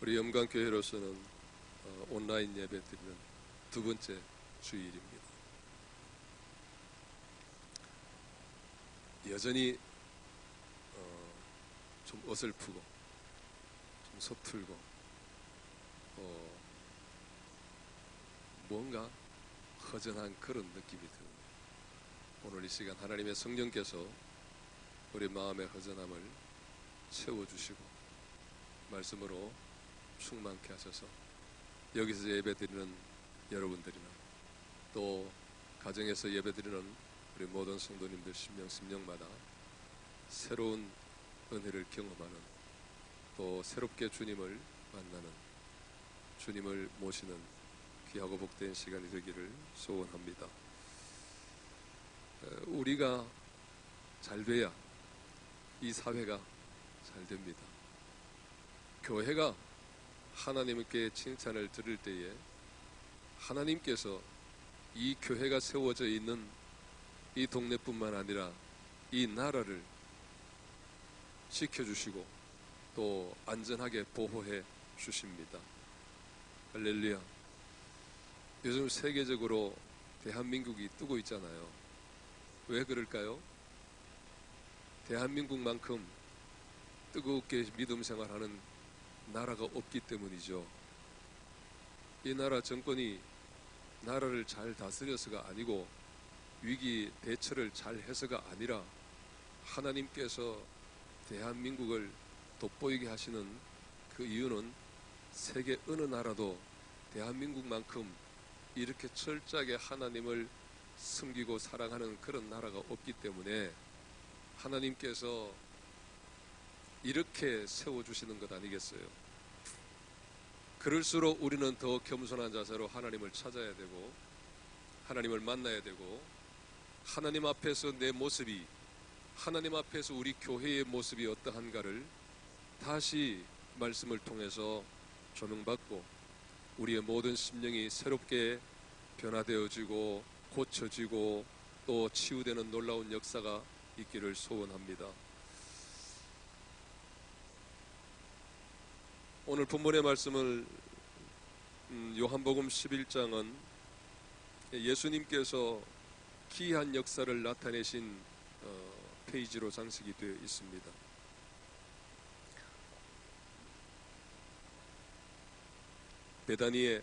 우리 영광교회로서는 온라인 예배 드리는 두 번째 주일입니다. 여전히 좀 어설프고 좀 서툴고 뭔가 허전한 그런 느낌이 듭니다. 오늘 이 시간 하나님의 성령께서 우리 마음의 허전함을 채워주시고 말씀으로 충만케 하셔서 여기서 예배드리는 여러분들이나 또 가정에서 예배드리는 우리 모든 성도님들 심령마다 새로운 은혜를 경험하는 또 새롭게 주님을 만나는 주님을 모시는 귀하고 복된 시간이 되기를 소원합니다. 우리가 잘 돼야 이 사회가 잘 됩니다. 교회가 하나님께 칭찬을 들을 때에 하나님께서 이 교회가 세워져 있는 이 동네뿐만 아니라 이 나라를 지켜주시고 또 안전하게 보호해 주십니다. 할렐루야. 요즘 세계적으로 대한민국이 뜨고 있잖아요. 왜 그럴까요? 대한민국만큼 뜨겁게 믿음 생활하는 나라가 없기 때문이죠. 이 나라 정권이 나라를 잘 다스려서가 아니고 위기 대처를 잘 해서가 아니라 하나님께서 대한민국을 돋보이게 하시는 그 이유는 세계 어느 나라도 대한민국만큼 이렇게 철저하게 하나님을 섬기고 사랑하는 그런 나라가 없기 때문에 하나님께서 이렇게 세워주시는 것 아니겠어요? 그럴수록 우리는 더 겸손한 자세로 하나님을 찾아야 되고 하나님을 만나야 되고 하나님 앞에서 내 모습이 하나님 앞에서 우리 교회의 모습이 어떠한가를 다시 말씀을 통해서 조명받고 우리의 모든 심령이 새롭게 변화되어지고 고쳐지고 또 치유되는 놀라운 역사가 있기를 소원합니다. 오늘 본문의 말씀을 요한복음 11장은 예수님께서 기이한 역사를 나타내신 페이지로 장식이 되어 있습니다. 베다니에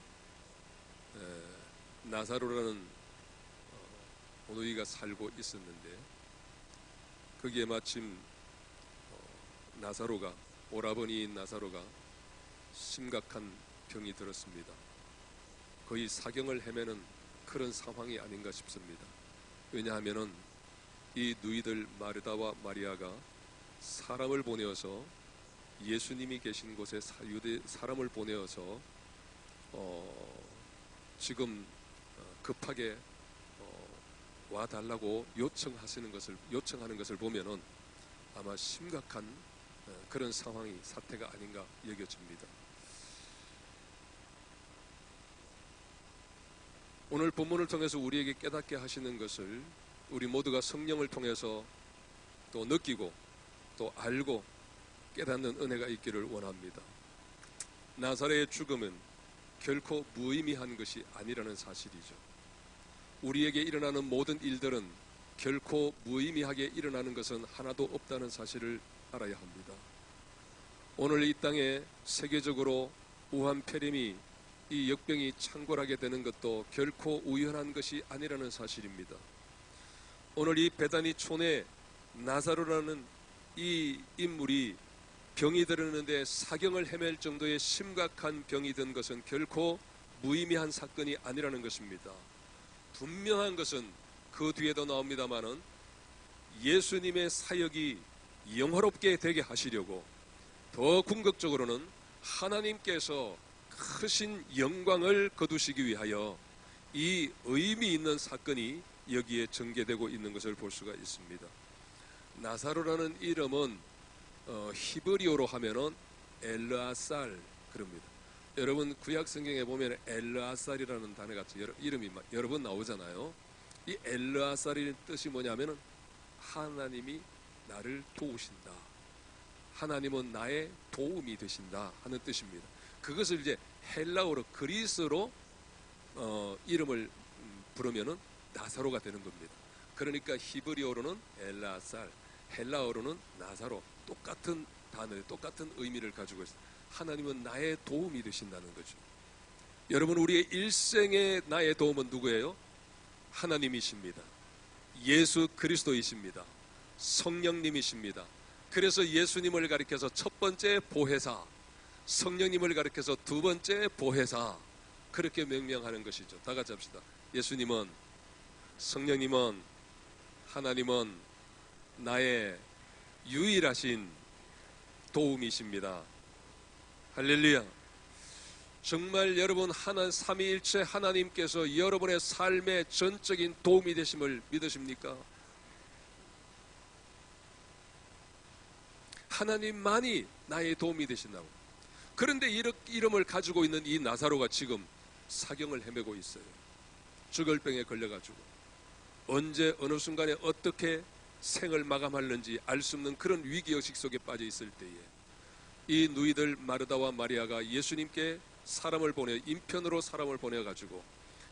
나사로라는 오누이가 살고 있었는데 거기에 마침 나사로가 오라버니인 나사로가 심각한 병이 들었습니다. 거의 사경을 헤매는 그런 상황이 아닌가 싶습니다. 왜냐하면은 이 누이들 마르다와 마리아가 사람을 보내어서 예수님이 계신 곳에 사람을 보내어서 지금 급하게 와달라고 요청하는 것을 보면은 아마 심각한 그런 상황이 사태가 아닌가 여겨집니다. 오늘 본문을 통해서 우리에게 깨닫게 하시는 것을 우리 모두가 성령을 통해서 또 느끼고 또 알고 깨닫는 은혜가 있기를 원합니다. 나사렛의 죽음은 결코 무의미한 것이 아니라는 사실이죠. 우리에게 일어나는 모든 일들은 결코 무의미하게 일어나는 것은 하나도 없다는 사실을 알아야 합니다. 오늘 이 땅에 세계적으로 우한 폐렴이 이 역병이 창궐하게 되는 것도 결코 우연한 것이 아니라는 사실입니다. 오늘 이 베다니 촌에 나사로라는 이 인물이 병이 들었는데 사경을 헤맬 정도의 심각한 병이 든 것은 결코 무의미한 사건이 아니라는 것입니다. 분명한 것은 그 뒤에도 나옵니다마는 예수님의 사역이 영화롭게 되게 하시려고 더 궁극적으로는 하나님께서 크신 영광을 거두시기 위하여 이 의미 있는 사건이 여기에 전개되고 있는 것을 볼 수가 있습니다. 나사로라는 이름은 히브리어로 하면은 엘르아살 그럽니다. 여러분 구약 성경에 보면 엘르아살이라는 단어가 이름이 여러 번 나오잖아요. 이 엘르아살의 뜻이 뭐냐면은 하나님이 나를 도우신다. 하나님은 나의 도움이 되신다 하는 뜻입니다. 그것을 이제 헬라어로 그리스로 이름을 부르면은 나사로가 되는 겁니다. 그러니까 히브리어로는 엘라살, 헬라어로는 나사로, 똑같은 단어, 똑같은 의미를 가지고 있습니다. 하나님은 나의 도움이 되신다는 거죠. 여러분 우리의 일생의 나의 도움은 누구예요? 하나님이십니다. 예수 그리스도이십니다. 성령님이십니다. 그래서 예수님을 가리켜서 첫 번째 보혜사, 성령님을 가리켜서 두 번째 보혜사 그렇게 명명하는 것이죠. 다 같이 합시다. 예수님은, 성령님은, 하나님은 나의 유일하신 도움이십니다. 할렐루야. 정말 여러분 삼위일체 하나님께서 여러분의 삶의 전적인 도움이 되심을 믿으십니까? 하나님만이 나의 도움이 되신다고. 그런데 이름을 가지고 있는 이 나사로가 지금 사경을 헤매고 있어요. 죽을 병에 걸려가지고 언제 어느 순간에 어떻게 생을 마감하는지 알 수 없는 그런 위기의식 속에 빠져 있을 때에 이 누이들 마르다와 마리아가 예수님께 사람을 보내, 인편으로 사람을 보내가지고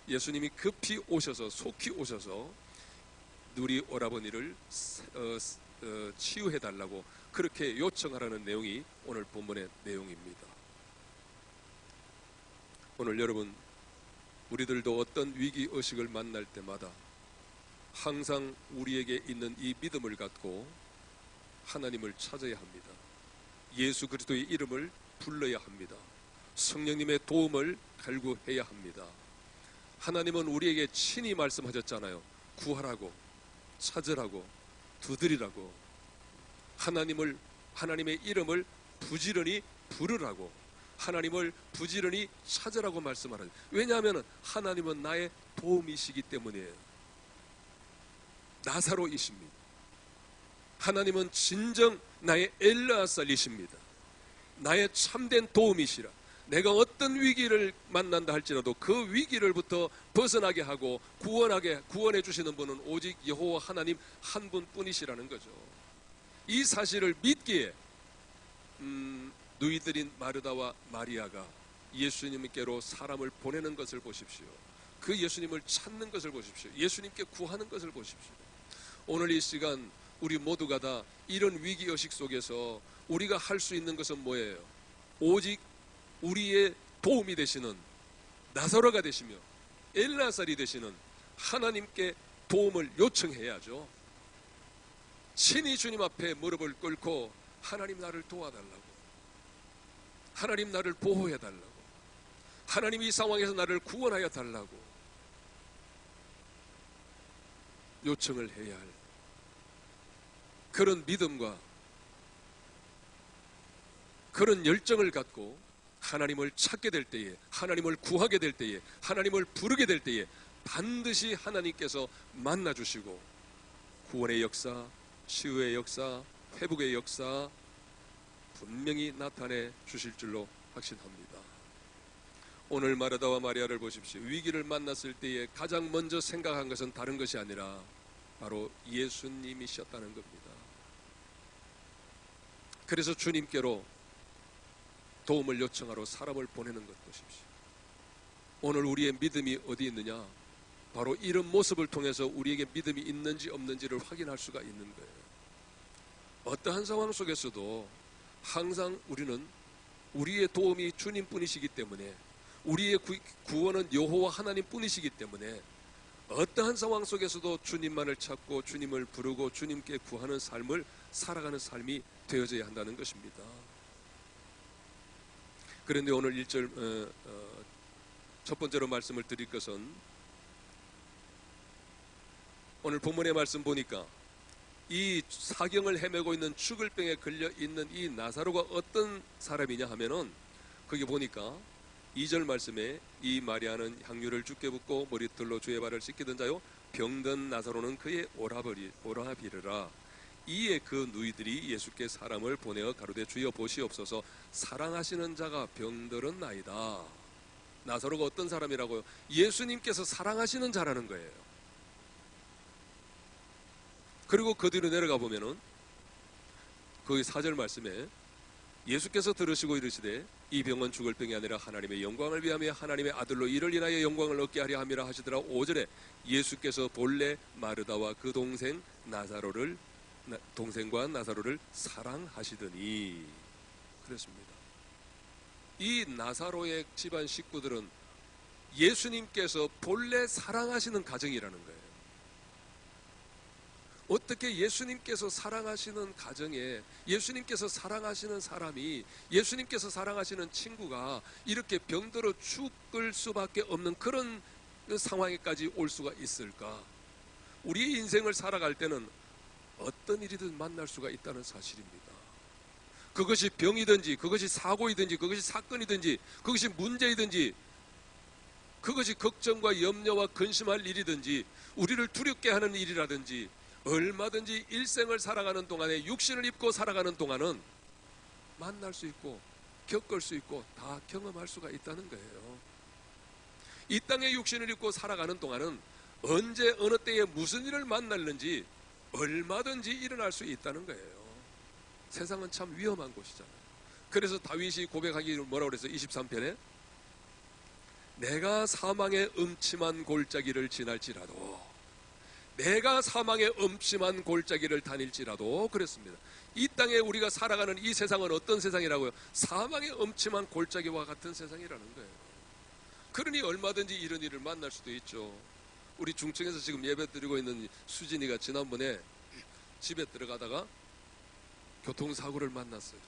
예수님이 급히 오셔서, 속히 오셔서 우리 오라버니를 치유해달라고 그렇게 요청하라는 내용이 오늘 본문의 내용입니다. 오늘 여러분 우리들도 어떤 위기의식을 만날 때마다 항상 우리에게 있는 이 믿음을 갖고 하나님을 찾아야 합니다. 예수 그리스도의 이름을 불러야 합니다. 성령님의 도움을 갈구해야 합니다. 하나님은 우리에게 친히 말씀하셨잖아요. 구하라고, 찾으라고, 두드리라고, 하나님의 이름을 부지런히 부르라고, 하나님을 부지런히 찾으라고 말씀하라고. 왜냐하면 하나님은 나의 도움이시기 때문이에요. 나사로이십니다. 하나님은 진정 나의 엘르아살이십니다. 나의 참된 도움이시라. 내가 어떤 위기를 만난다 할지라도 그 위기를부터 벗어나게 하고 구원해 주시는 분은 오직 여호와 하나님 한 분뿐이시라는 거죠. 이 사실을 믿기에 누이들인 마르다와 마리아가 예수님께로 사람을 보내는 것을 보십시오. 그 예수님을 찾는 것을 보십시오. 예수님께 구하는 것을 보십시오. 오늘 이 시간 우리 모두가 다 이런 위기의식 속에서 우리가 할 수 있는 것은 뭐예요? 오직 우리의 도움이 되시는 나사로가 되시며 엘라살이 되시는 하나님께 도움을 요청해야죠. 친히 주님 앞에 무릎을 꿇고 하나님 나를 도와달라고, 하나님 나를 보호해달라고, 하나님 이 상황에서 나를 구원하여 달라고 요청을 해야 할 그런 믿음과 그런 열정을 갖고 하나님을 찾게 될 때에, 하나님을 구하게 될 때에, 하나님을 부르게 될 때에 반드시 하나님께서 만나주시고 구원의 역사, 치유의 역사, 회복의 역사 분명히 나타내 주실 줄로 확신합니다. 오늘 마르다와 마리아를 보십시오. 위기를 만났을 때에 가장 먼저 생각한 것은 다른 것이 아니라 바로 예수님이셨다는 겁니다. 그래서 주님께로 도움을 요청하러 사람을 보내는 것 보십시오. 오늘 우리의 믿음이 어디 있느냐? 바로 이런 모습을 통해서 우리에게 믿음이 있는지 없는지를 확인할 수가 있는 거예요. 어떠한 상황 속에서도 항상 우리는 우리의 도움이 주님뿐이시기 때문에, 우리의 구원은 여호와 하나님뿐이시기 때문에 어떠한 상황 속에서도 주님만을 찾고 주님을 부르고 주님께 구하는 삶을 살아가는 삶이 되어져야 한다는 것입니다. 그런데 오늘 1절 첫 번째로 말씀을 드릴 것은, 오늘 본문의 말씀 보니까 이 사경을 헤매고 있는 죽을 병에 걸려 있는 이 나사로가 어떤 사람이냐 하면은, 거기 보니까 2절 말씀에 이 마리아는 향유를 주께 붓고 머리털로 주의 발을 씻기던 자요 병든 나사로는 그의 오라비르라. 이에 그 누이들이 예수께 사람을 보내어 가로되 주여 보시옵소서 사랑하시는 자가 병들었나이다. 나사로가 어떤 사람이라고요? 예수님께서 사랑하시는 자라는 거예요. 그리고 그 뒤로 내려가 보면은 거기 4절 말씀에 예수께서 들으시고 이르시되 이 병은 죽을 병이 아니라 하나님의 영광을 위하며 하나님의 아들로 이를 인하여 영광을 얻게 하려 함이라 하시더라. 5절에 예수께서 본래 마르다와 그 동생과 나사로를 사랑하시더니 그랬습니다. 이 나사로의 집안 식구들은 예수님께서 본래 사랑하시는 가정이라는 거예요. 어떻게 예수님께서 사랑하시는 가정에 예수님께서 사랑하시는 사람이, 예수님께서 사랑하시는 친구가 이렇게 병들어 죽을 수밖에 없는 그런 상황에까지 올 수가 있을까? 우리의 인생을 살아갈 때는 어떤 일이든 만날 수가 있다는 사실입니다. 그것이 병이든지 그것이 사고이든지 그것이 사건이든지 그것이 문제이든지 그것이 걱정과 염려와 근심할 일이든지 우리를 두렵게 하는 일이라든지 얼마든지 일생을 살아가는 동안에, 육신을 입고 살아가는 동안은 만날 수 있고 겪을 수 있고 다 경험할 수가 있다는 거예요. 이 땅에 육신을 입고 살아가는 동안은 언제 어느 때에 무슨 일을 만날는지 얼마든지 일어날 수 있다는 거예요. 세상은 참 위험한 곳이잖아요. 그래서 다윗이 고백하기 뭐라고 그랬어요? 23편에 내가 사망의 음침한 골짜기를 지날지라도, 내가 사망의 음침한 골짜기를 다닐지라도 그랬습니다. 이 땅에 우리가 살아가는 이 세상은 어떤 세상이라고요? 사망의 음침한 골짜기와 같은 세상이라는 거예요. 그러니 얼마든지 이런 일을 만날 수도 있죠. 우리 중청에서 지금 예배 드리고 있는 수진이가 지난번에 집에 들어가다가 교통사고를 만났어요.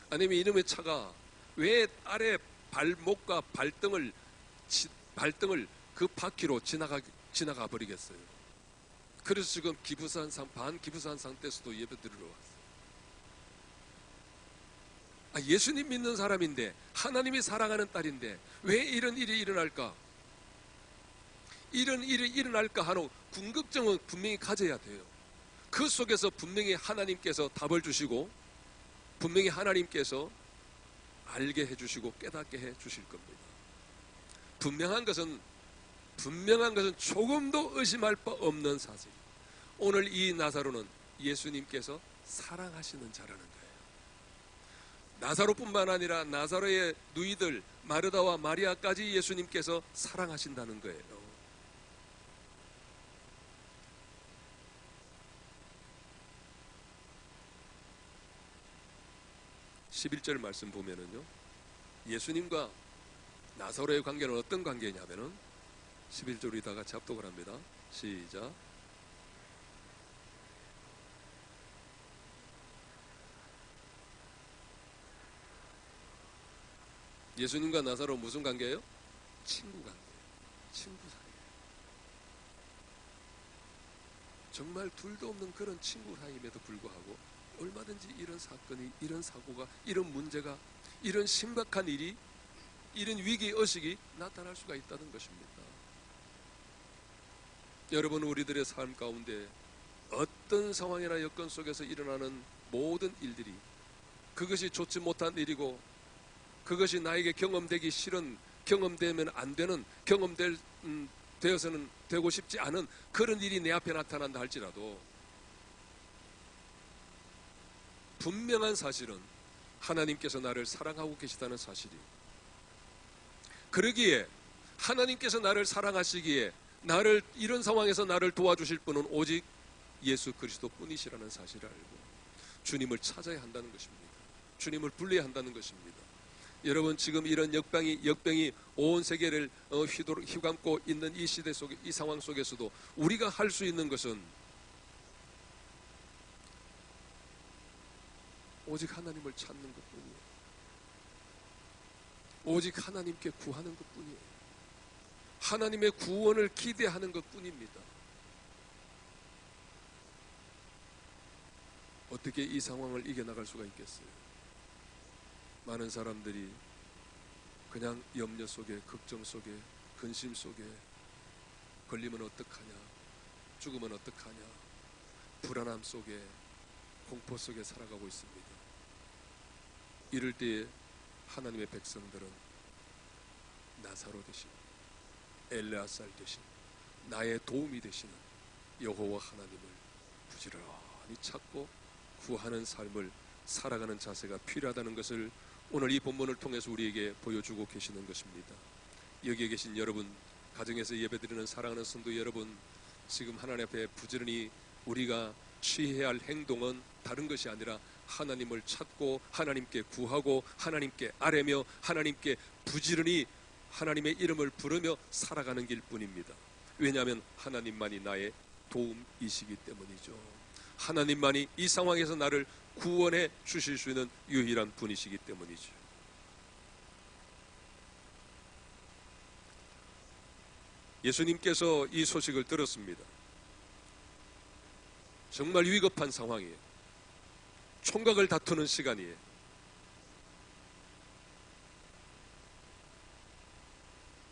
아니면 이놈의 차가 왜 딸의 발목과 발등을 그 바퀴로 지나가 버리겠어요. 그래서 지금 반 기부산 상태에서도 예배 드리러 왔어요. 예수님 믿는 사람인데, 하나님이 사랑하는 딸인데 왜 이런 일이 일어날까? 이런 일이 일어날까 하는 궁극증은 분명히 가져야 돼요. 그 속에서 분명히 하나님께서 답을 주시고 분명히 하나님께서 알게 해주시고 깨닫게 해주실 겁니다. 분명한 것은 조금도 의심할 바 없는 사실. 오늘 이 나사로는 예수님께서 사랑하시는 자라는 거예요. 나사로뿐만 아니라 나사로의 누이들 마르다와 마리아까지 예수님께서 사랑하신다는 거예요. 11절 말씀 보면은요, 예수님과 나사로의 관계는 어떤 관계냐면은 11절이 다 같이 합독을 합니다. 시작. 예수님과 나사로 무슨 관계예요? 친구 관계. 친구 사이. 정말 둘도 없는 그런 친구 사이임에도 불구하고 얼마든지 이런 사건이, 이런 사고가, 이런 문제가, 이런 심각한 일이, 이런 위기 의식이 나타날 수가 있다는 것입니다. 여러분, 우리들의 삶 가운데 어떤 상황이나 여건 속에서 일어나는 모든 일들이, 그것이 좋지 못한 일이고 그것이 나에게 경험되기 싫은, 경험되면 안 되는, 되어서는 되고 싶지 않은 그런 일이 내 앞에 나타난다 할지라도 분명한 사실은 하나님께서 나를 사랑하고 계시다는 사실이, 그러기에 하나님께서 나를 사랑하시기에 나를 이런 상황에서 나를 도와주실 분은 오직 예수 그리스도 뿐이시라는 사실을 알고 주님을 찾아야 한다는 것입니다. 주님을 불러야 한다는 것입니다. 여러분, 지금 이런 역병이 온 세계를 휘감고 있는 이 시대 속에, 이 상황 속에서도 우리가 할 수 있는 것은 오직 하나님을 찾는 것뿐이에요. 오직 하나님께 구하는 것뿐이에요. 하나님의 구원을 기대하는 것뿐입니다. 어떻게 이 상황을 이겨나갈 수가 있겠어요? 많은 사람들이 그냥 염려 속에, 걱정 속에, 근심 속에, 걸리면 어떡하냐, 죽으면 어떡하냐, 불안함 속에, 공포 속에 살아가고 있습니다. 이럴 때에 하나님의 백성들은 나사로 되신, 엘레아살 되신, 나의 도움이 되시는 여호와 하나님을 부지런히 찾고 구하는 삶을 살아가는 자세가 필요하다는 것을 오늘 이 본문을 통해서 우리에게 보여주고 계시는 것입니다. 여기에 계신 여러분, 가정에서 예배드리는 사랑하는 성도 여러분, 지금 하나님 앞에 부지런히 우리가 취해야 할 행동은 다른 것이 아니라 하나님을 찾고 하나님께 구하고 하나님께 아뢰며 하나님께 부지런히 하나님의 이름을 부르며 살아가는 길뿐입니다. 왜냐하면 하나님만이 나의 도움이시기 때문이죠. 하나님만이 이 상황에서 나를 구원해 주실 수 있는 유일한 분이시기 때문이죠. 예수님께서 이 소식을 들었습니다. 정말 위급한 상황이에요. 총각을 다투는 시간이에요.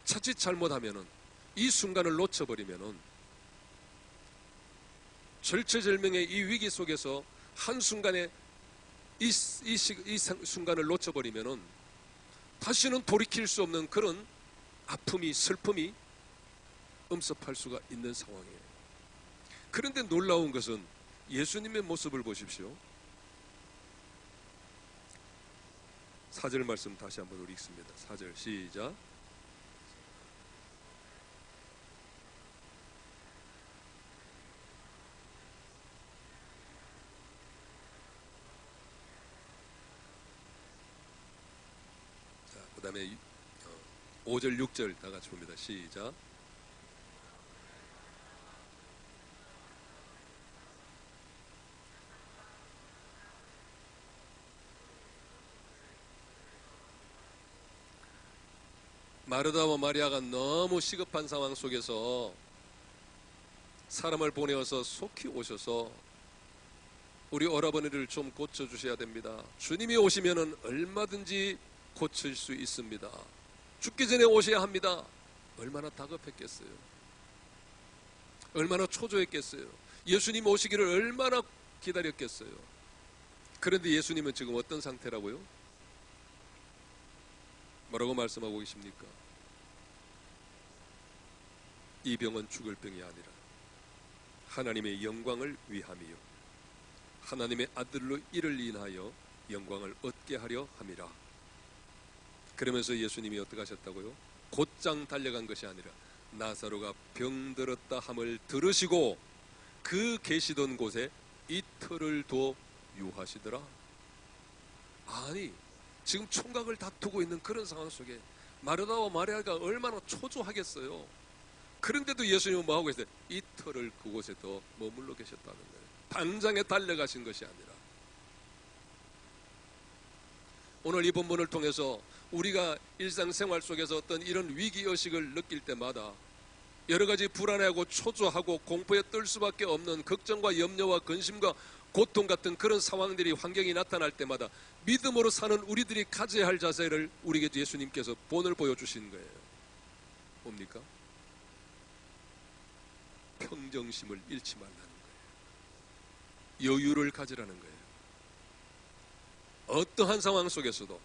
자칫 잘못하면은, 이 순간을 놓쳐버리면은, 절체절명의 이 위기 속에서 한순간에 이 순간을 놓쳐버리면은 다시는 돌이킬 수 없는 그런 아픔이, 슬픔이 엄습할 수가 있는 상황이에요. 그런데 놀라운 것은 예수님의 모습을 보십시오. 4절 말씀 다시 한번 우리 읽습니다. 4절 시작. 그 다음에 5절 6절 다 같이 봅니다. 시작. 마르다와 마리아가 너무 시급한 상황 속에서 사람을 보내어서 속히 오셔서 우리 오라버니를 좀 고쳐주셔야 됩니다. 주님이 오시면은 얼마든지 고칠 수 있습니다. 죽기 전에 오셔야 합니다. 얼마나 다급했겠어요. 얼마나 초조했겠어요. 예수님 오시기를 얼마나 기다렸겠어요. 그런데 예수님은 지금 어떤 상태라고요? 뭐라고 말씀하고 계십니까? 이 병은 죽을 병이 아니라 하나님의 영광을 위함이요 하나님의 아들로 이를 인하여 영광을 얻게 하려 함이라. 그러면서 예수님이 어떻게 하셨다고요? 곧장 달려간 것이 아니라 나사로가 병들었다 함을 들으시고 그 계시던 곳에 이틀을 더 유하시더라. 아니, 지금 총각을 다투고 있는 그런 상황 속에 마르다와 마리아가 얼마나 초조하겠어요. 그런데도 예수님은 뭐하고 계세요? 이틀을 그곳에 더 머물러 계셨다는 거예요. 당장에 달려가신 것이 아니라. 오늘 이 본문을 통해서 우리가 일상생활 속에서 어떤 이런 위기의식을 느낄 때마다 여러 가지 불안해하고 초조하고 공포에 떨 수밖에 없는 걱정과 염려와 근심과 고통 같은 그런 상황들이, 환경이 나타날 때마다 믿음으로 사는 우리들이 가져야 할 자세를 우리에게 예수님께서 본을 보여주신 거예요. 뭡니까? 평정심을 잃지 말라는 거예요. 여유를 가지라는 거예요. 어떠한 상황 속에서도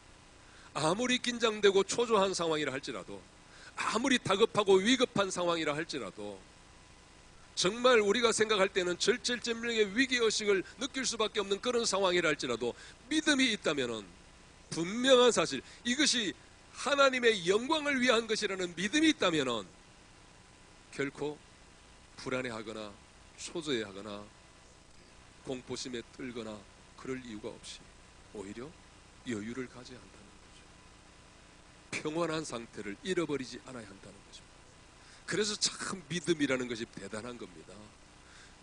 아무리 긴장되고 초조한 상황이라 할지라도, 아무리 다급하고 위급한 상황이라 할지라도, 정말 우리가 생각할 때는 절체절명의 위기의식을 느낄 수밖에 없는 그런 상황이라 할지라도 믿음이 있다면 분명한 사실, 이것이 하나님의 영광을 위한 것이라는 믿음이 있다면 결코 불안해하거나 초조해하거나 공포심에 떨거나 그럴 이유가 없이 오히려 여유를 가져야 한다는 거죠. 평온한 상태를 잃어버리지 않아야 한다는 거죠. 그래서 참 믿음이라는 것이 대단한 겁니다.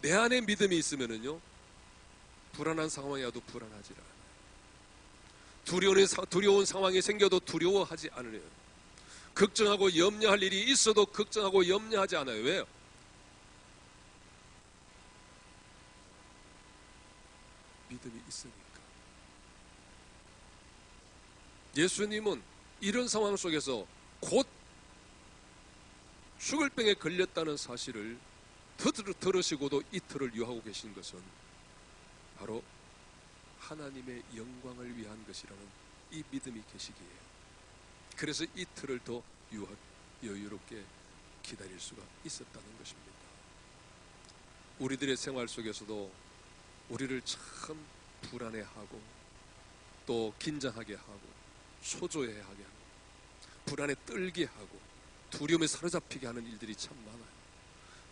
내 안에 믿음이 있으면은요, 불안한 상황이 와도 불안하지 않아요. 두려운 상황이 생겨도 두려워하지 않으래요. 걱정하고 염려할 일이 있어도 걱정하고 염려하지 않아요. 왜요? 믿음이 있으니까. 예수님은 이런 상황 속에서 곧 죽을 병에 걸렸다는 사실을 들으시고도 이틀을 유하고 계신 것은 바로 하나님의 영광을 위한 것이라는 이 믿음이 계시기에, 그래서 이틀을 더 여유롭게 기다릴 수가 있었다는 것입니다. 우리들의 생활 속에서도 우리를 참 불안해하고 또 긴장하게 하고 초조해하게 하고 불안에 떨게 하고 두려움에 사로잡히게 하는 일들이 참 많아요.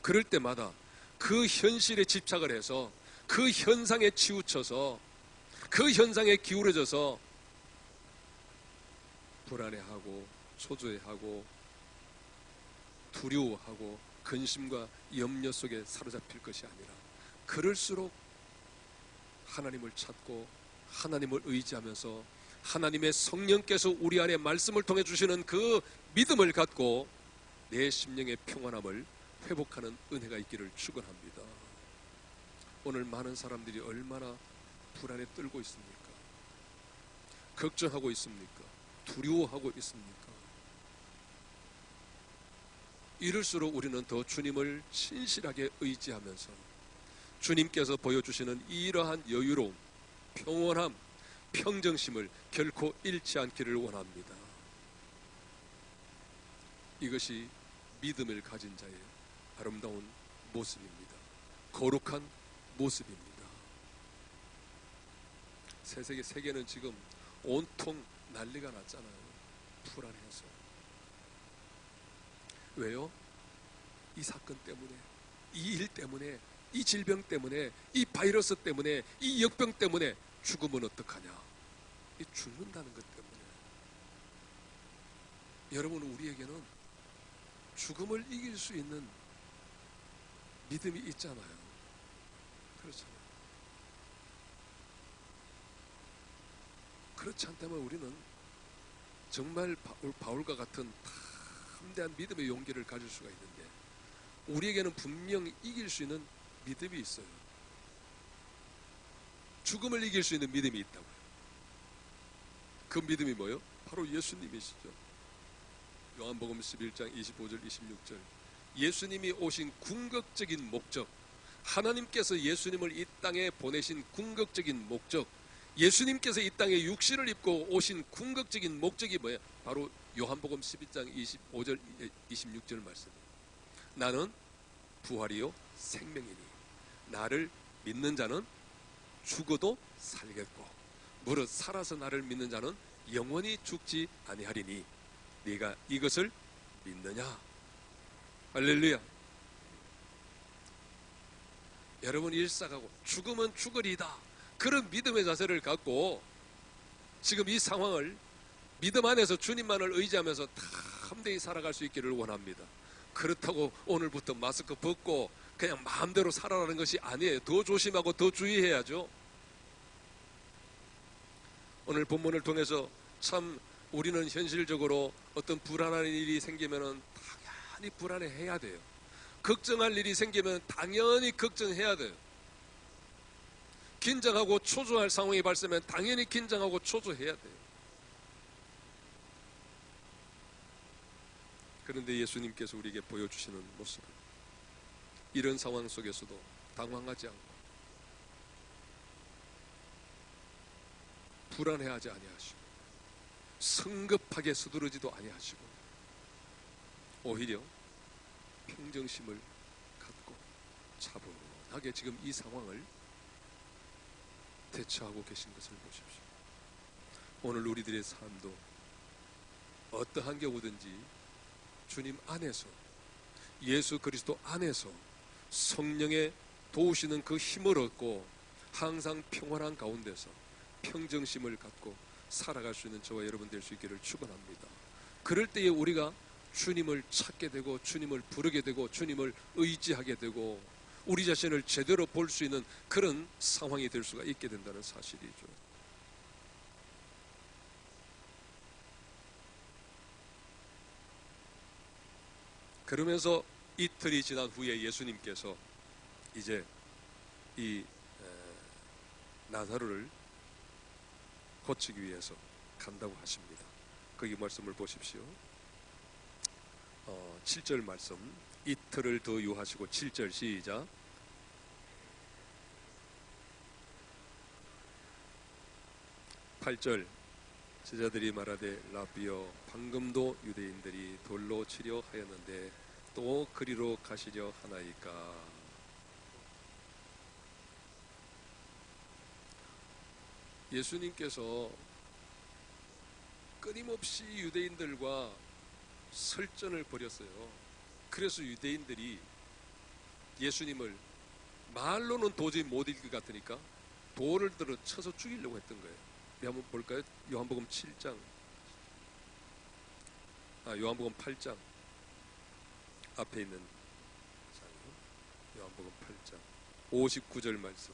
그럴 때마다 그 현실에 집착을 해서 그 현상에 치우쳐서 그 현상에 기울어져서 불안해하고 초조해하고 두려워하고 근심과 염려 속에 사로잡힐 것이 아니라, 그럴수록 하나님을 찾고 하나님을 의지하면서 하나님의 성령께서 우리 안에 말씀을 통해 주시는 그 믿음을 갖고 내 심령의 평안함을 회복하는 은혜가 있기를 축원합니다. 오늘 많은 사람들이 얼마나 불안에 떨고 있습니까? 걱정하고 있습니까? 두려워하고 있습니까? 이럴수록 우리는 더 주님을 신실하게 의지하면서 주님께서 보여주시는 이러한 여유로움, 평온함, 평정심을 결코 잃지 않기를 원합니다. 이것이 믿음을 가진 자의 아름다운 모습입니다. 거룩한 모습입니다. 세계는 지금 온통 난리가 났잖아요. 불안해서. 왜요? 이 사건 때문에, 이 일 때문에, 이 질병 때문에, 이 바이러스 때문에, 이 역병 때문에 죽으면 어떡하냐? 이 죽는다는 것 때문에. 여러분, 우리에게는 죽음을 이길 수 있는 믿음이 있잖아요. 그렇잖아요. 그렇지 않다면 우리는 정말 바울과 같은 담대한 믿음의 용기를 가질 수가 있는데, 우리에게는 분명히 이길 수 있는 믿음이 있어요. 죽음을 이길 수 있는 믿음이 있다고요. 그 믿음이 뭐예요? 바로 예수님이시죠. 요한복음 11장 25절 26절, 예수님이 오신 궁극적인 목적, 하나님께서 예수님을 이 땅에 보내신 궁극적인 목적, 예수님께서 이 땅에 육신을 입고 오신 궁극적인 목적이 뭐예요? 바로 요한복음 12장 25절 26절 말씀. 나는 부활이요 생명이니 나를 믿는 자는 죽어도 살겠고 무릇 살아서 나를 믿는 자는 영원히 죽지 아니하리니 네가 이것을 믿느냐? 할렐루야. 여러분, 일사가고 죽으면 죽으리다, 그런 믿음의 자세를 갖고 지금 이 상황을 믿음 안에서 주님만을 의지하면서 담대히 살아갈 수 있기를 원합니다. 그렇다고 오늘부터 마스크 벗고 그냥 마음대로 살아라는 것이 아니에요. 더 조심하고 더 주의해야죠. 오늘 본문을 통해서 참 우리는 현실적으로 어떤 불안한 일이 생기면 당연히 불안해해야 돼요. 걱정할 일이 생기면 당연히 걱정해야 돼요. 긴장하고 초조할 상황이 발생하면 당연히 긴장하고 초조해야 돼요. 그런데 예수님께서 우리에게 보여주시는 모습은 이런 상황 속에서도 당황하지 않고 불안해하지 아니하시고 성급하게 서두르지도 아니하시고 오히려 평정심을 갖고 차분하게 지금 이 상황을 대처하고 계신 것을 보십시오. 오늘 우리들의 삶도 어떠한 경우든지 주님 안에서 예수 그리스도 안에서 성령의 도우시는 그 힘을 얻고 항상 평안한 가운데서 평정심을 갖고 살아갈 수 있는 저와 여러분 될 수 있기를 축원합니다. 그럴 때에 우리가 주님을 찾게 되고 주님을 부르게 되고 주님을 의지하게 되고 우리 자신을 제대로 볼 수 있는 그런 상황이 될 수가 있게 된다는 사실이죠. 그러면서 이틀이 지난 후에 예수님께서 이제 이 나사로를 고치기 위해서 간다고 하십니다. 거기 말씀을 보십시오. 7절 말씀, 이틀을 더 유하시고 7절 시작. (8절) 제자들이 말하되 라비여 방금도 유대인들이 돌로 치려 하였는데 또 그리로 가시려 하나이까. 예수님께서 끊임없이 유대인들과 설전을 벌였어요. 그래서 유대인들이 예수님을 말로는 도저히 못 이길 것 같으니까 돌을 들어 쳐서 죽이려고 했던 거예요. 우리 한번 볼까요? 요한복음 7장, 요한복음 8장 앞에 있는 장이요. 요한복음 8장 59절 말씀.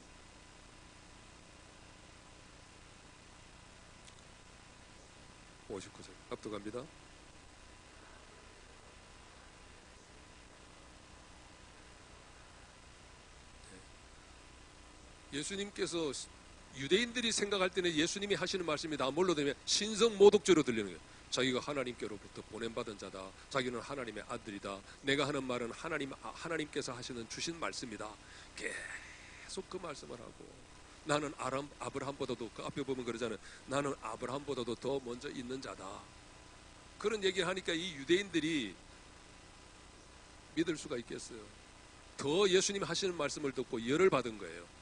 59절 압도갑니다. 예수님께서 유대인들이 생각할 때는 예수님이 하시는 말씀이 다 뭘로 되면 신성모독죄로 들리는 거예요. 자기가 하나님께로부터 보냄받은 자다. 자기는 하나님의 아들이다. 내가 하는 말은 하나님께서 하시는 주신 말씀이다. 계속 그 말씀을 하고 나는 아브라함보다도 그 앞에 보면 그러잖아요. 나는 아브라함보다도 더 먼저 있는 자다. 그런 얘기를 하니까 이 유대인들이 믿을 수가 있겠어요. 더 예수님이 하시는 말씀을 듣고 열을 받은 거예요.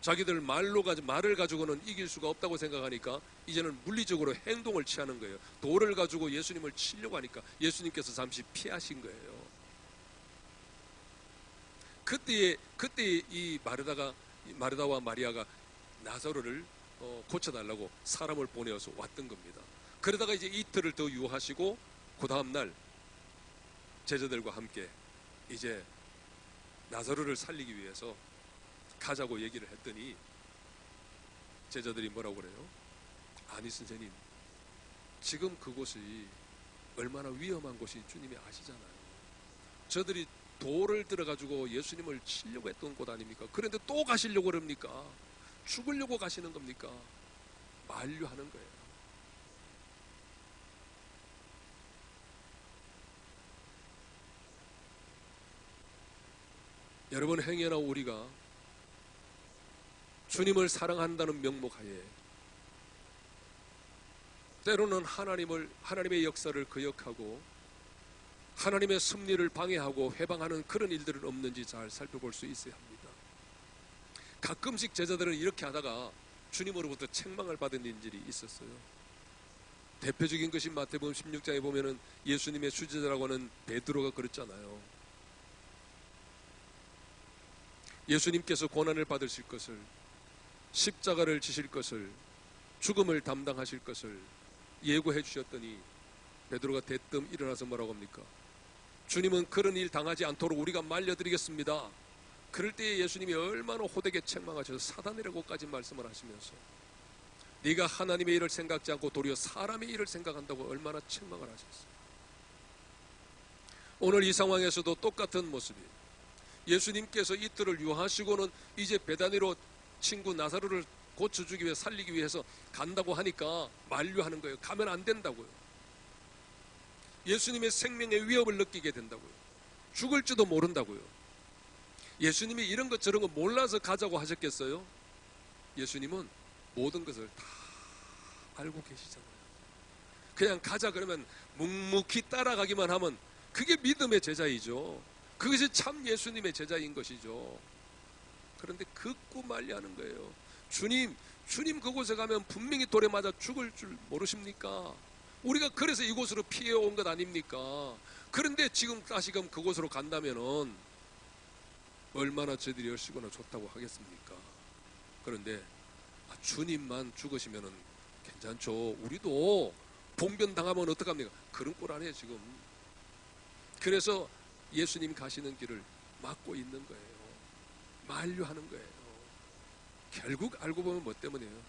자기들 말을 가지고는 이길 수가 없다고 생각하니까 이제는 물리적으로 행동을 취하는 거예요. 돌을 가지고 예수님을 치려고 하니까 예수님께서 잠시 피하신 거예요. 그때 이 마르다와 마리아가 나사로를 고쳐달라고 사람을 보내어서 왔던 겁니다. 그러다가 이제 이틀을 더 유하시고 그 다음날 제자들과 함께 이제 나사로를 살리기 위해서 가자고 얘기를 했더니 제자들이 뭐라고 그래요? 아니 선생님, 지금 그곳이 얼마나 위험한 곳이 주님이 아시잖아요. 저들이 돌을 들어가지고 예수님을 치려고 했던 곳 아닙니까? 그런데 또 가시려고 그럽니까? 죽으려고 가시는 겁니까? 만류하는 거예요. 여러분, 행여나 우리가 주님을 사랑한다는 명목하에 때로는 하나님의 역사를 거역하고 하나님의 섭리를 방해하고 회방하는 그런 일들은 없는지 잘 살펴볼 수 있어야 합니다. 가끔씩 제자들은 이렇게 하다가 주님으로부터 책망을 받은 일들이 있었어요. 대표적인 것이 마태복음 16장에 보면은 예수님의 수제자라고 하는 베드로가 그랬잖아요. 예수님께서 고난을 받으실 것을, 십자가를 지실 것을, 죽음을 담당하실 것을 예고해 주셨더니 베드로가 대뜸 일어나서 뭐라고 합니까? 주님은 그런 일 당하지 않도록 우리가 말려드리겠습니다. 그럴 때에 예수님이 얼마나 호되게 책망하셔서 사단이라고까지 말씀을 하시면서 네가 하나님의 일을 생각지 않고 도리어 사람의 일을 생각한다고 얼마나 책망을 하셨어요. 오늘 이 상황에서도 똑같은 모습이에요. 예수님께서 이틀을 유하시고는 이제 베다니로 친구 나사로를 고쳐주기 위해 살리기 위해서 간다고 하니까 만류하는 거예요. 가면 안 된다고요. 예수님의 생명의 위협을 느끼게 된다고요. 죽을지도 모른다고요. 예수님이 이런 것 저런 거 몰라서 가자고 하셨겠어요? 예수님은 모든 것을 다 알고 계시잖아요. 그냥 가자 그러면 묵묵히 따라가기만 하면 그게 믿음의 제자이죠. 그것이 참 예수님의 제자인 것이죠. 그런데 긋고 말려하는 거예요. 주님 그곳에 가면 분명히 돌에 맞아 죽을 줄 모르십니까? 우리가 그래서 이곳으로 피해 온 것 아닙니까? 그런데 지금 다시금 그곳으로 간다면은 얼마나 저희들이 얼씨구나 좋다고 하겠습니까? 그런데 주님만 죽으시면은 괜찮죠. 우리도 봉변 당하면 어떡합니까? 그런 꼴 아니에요 지금. 그래서 예수님 가시는 길을 막고 있는 거예요. 만류하는 거예요. 결국 알고 보면 뭐 때문이에요?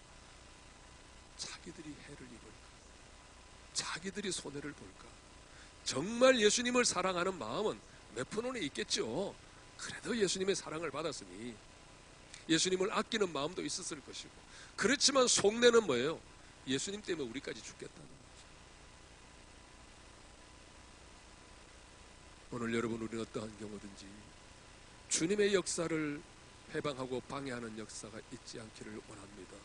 자기들이 해를 입을까? 자기들이 손해를 볼까? 정말 예수님을 사랑하는 마음은 몇 푼원에 있겠죠. 그래도 예수님의 사랑을 받았으니 예수님을 아끼는 마음도 있었을 것이고, 그렇지만 속내는 뭐예요? 예수님 때문에 우리까지 죽겠다는 거죠. 오늘 여러분, 우리는 어떠한 경우든지 주님의 역사를 해방하고 방해하는 역사가 있지 않기를 원합니다.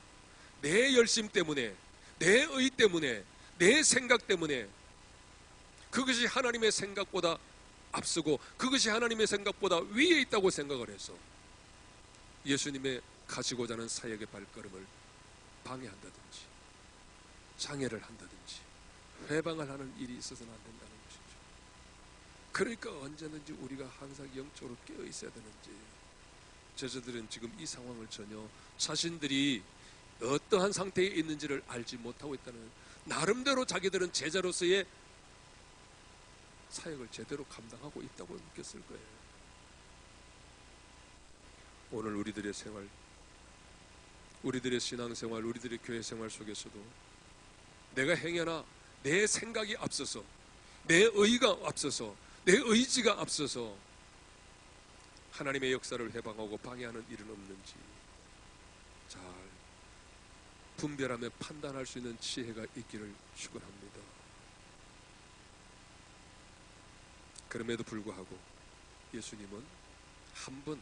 내 열심 때문에, 내 의 때문에, 내 생각 때문에 그것이 하나님의 생각보다 앞서고 그것이 하나님의 생각보다 위에 있다고 생각을 해서 예수님의 가시고자 하는 사역의 발걸음을 방해한다든지 장애를 한다든지 회방을 하는 일이 있어서는 안 된다는 것이죠. 그러니까 언제든지 우리가 항상 영적으로 깨어 있어야 되는지, 제자들은 지금 이 상황을 전혀 자신들이 어떠한 상태에 있는지를 알지 못하고 있다는, 나름대로 자기들은 제자로서의 사역을 제대로 감당하고 있다고 느꼈을 거예요. 오늘 우리들의 생활, 우리들의 신앙생활, 우리들의 교회생활 속에서도 내가 행여나 내 생각이 앞서서, 내 의가 앞서서, 내 의지가 앞서서 하나님의 역사를 해방하고 방해하는 일은 없는지 잘 분별하며 판단할 수 있는 지혜가 있기를 축원합니다. 그럼에도 불구하고 예수님은 한 번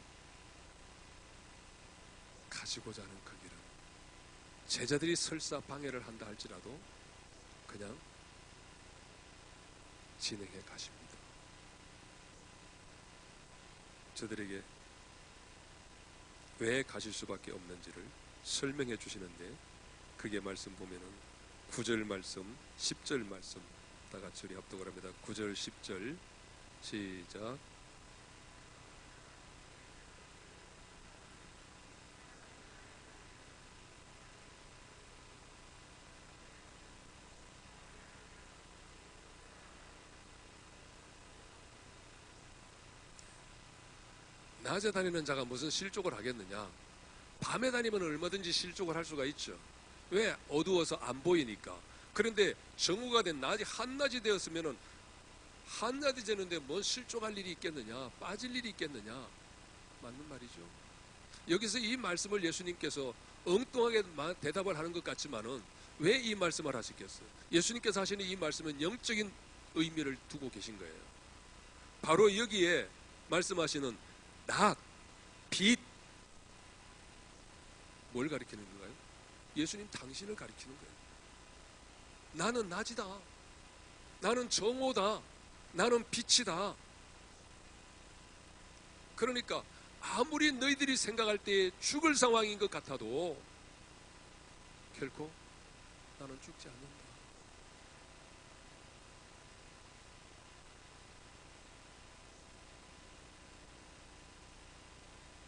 가시고자 하는 그 길은 제자들이 설사 방해를 한다 할지라도 그냥 진행해 가십니다. 저들에게 왜 가실 수밖에 없는지를 설명해 주시는데, 그게 말씀 보면은 9절 말씀, 10절 말씀 다 같이 우리 합독을 합니다. 9절, 10절 시작. 낮에 다니는 자가 무슨 실족을 하겠느냐? 밤에 다니면 얼마든지 실족을 할 수가 있죠. 왜? 어두워서 안 보이니까. 그런데 정오가 된 낮이 한낮이 되었으면은 한낮이 되는데 뭔 실족할 일이 있겠느냐? 빠질 일이 있겠느냐? 맞는 말이죠. 여기서 이 말씀을 예수님께서 엉뚱하게 대답을 하는 것 같지만은 왜 이 말씀을 하시겠어요? 예수님께서 하시는 이 말씀은 영적인 의미를 두고 계신 거예요. 바로 여기에 말씀하시는 낮, 빛, 뭘 가리키는 건가요? 예수님 당신을 가리키는 거예요. 나는 낮이다, 나는 정오다, 나는 빛이다. 그러니까 아무리 너희들이 생각할 때 죽을 상황인 것 같아도 결코 나는 죽지 않는다.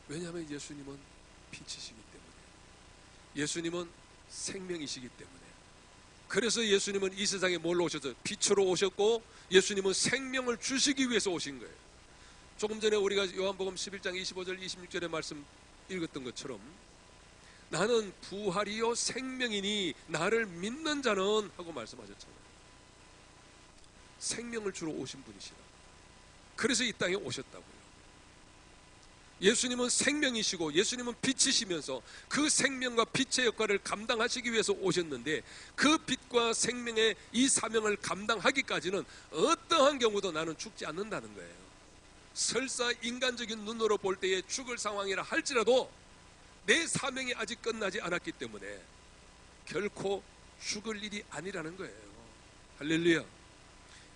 왜냐하면 예수님은 빛이시기 때문에, 예수님은 생명이시기 때문에. 그래서 예수님은 이 세상에 뭘로 오셨어요? 빛으로 오셨고, 예수님은 생명을 주시기 위해서 오신 거예요. 조금 전에 우리가 요한복음 11장 25절 26절의 말씀 읽었던 것처럼 나는 부활이요 생명이니 나를 믿는 자는 하고 말씀하셨잖아요. 생명을 주러 오신 분이시다. 그래서 이 땅에 오셨다고요. 예수님은 생명이시고 예수님은 빛이시면서 그 생명과 빛의 역할을 감당하시기 위해서 오셨는데, 그 빛과 생명의 이 사명을 감당하기까지는 어떠한 경우도 나는 죽지 않는다는 거예요. 설사 인간적인 눈으로 볼 때에 죽을 상황이라 할지라도 내 사명이 아직 끝나지 않았기 때문에 결코 죽을 일이 아니라는 거예요. 할렐루야.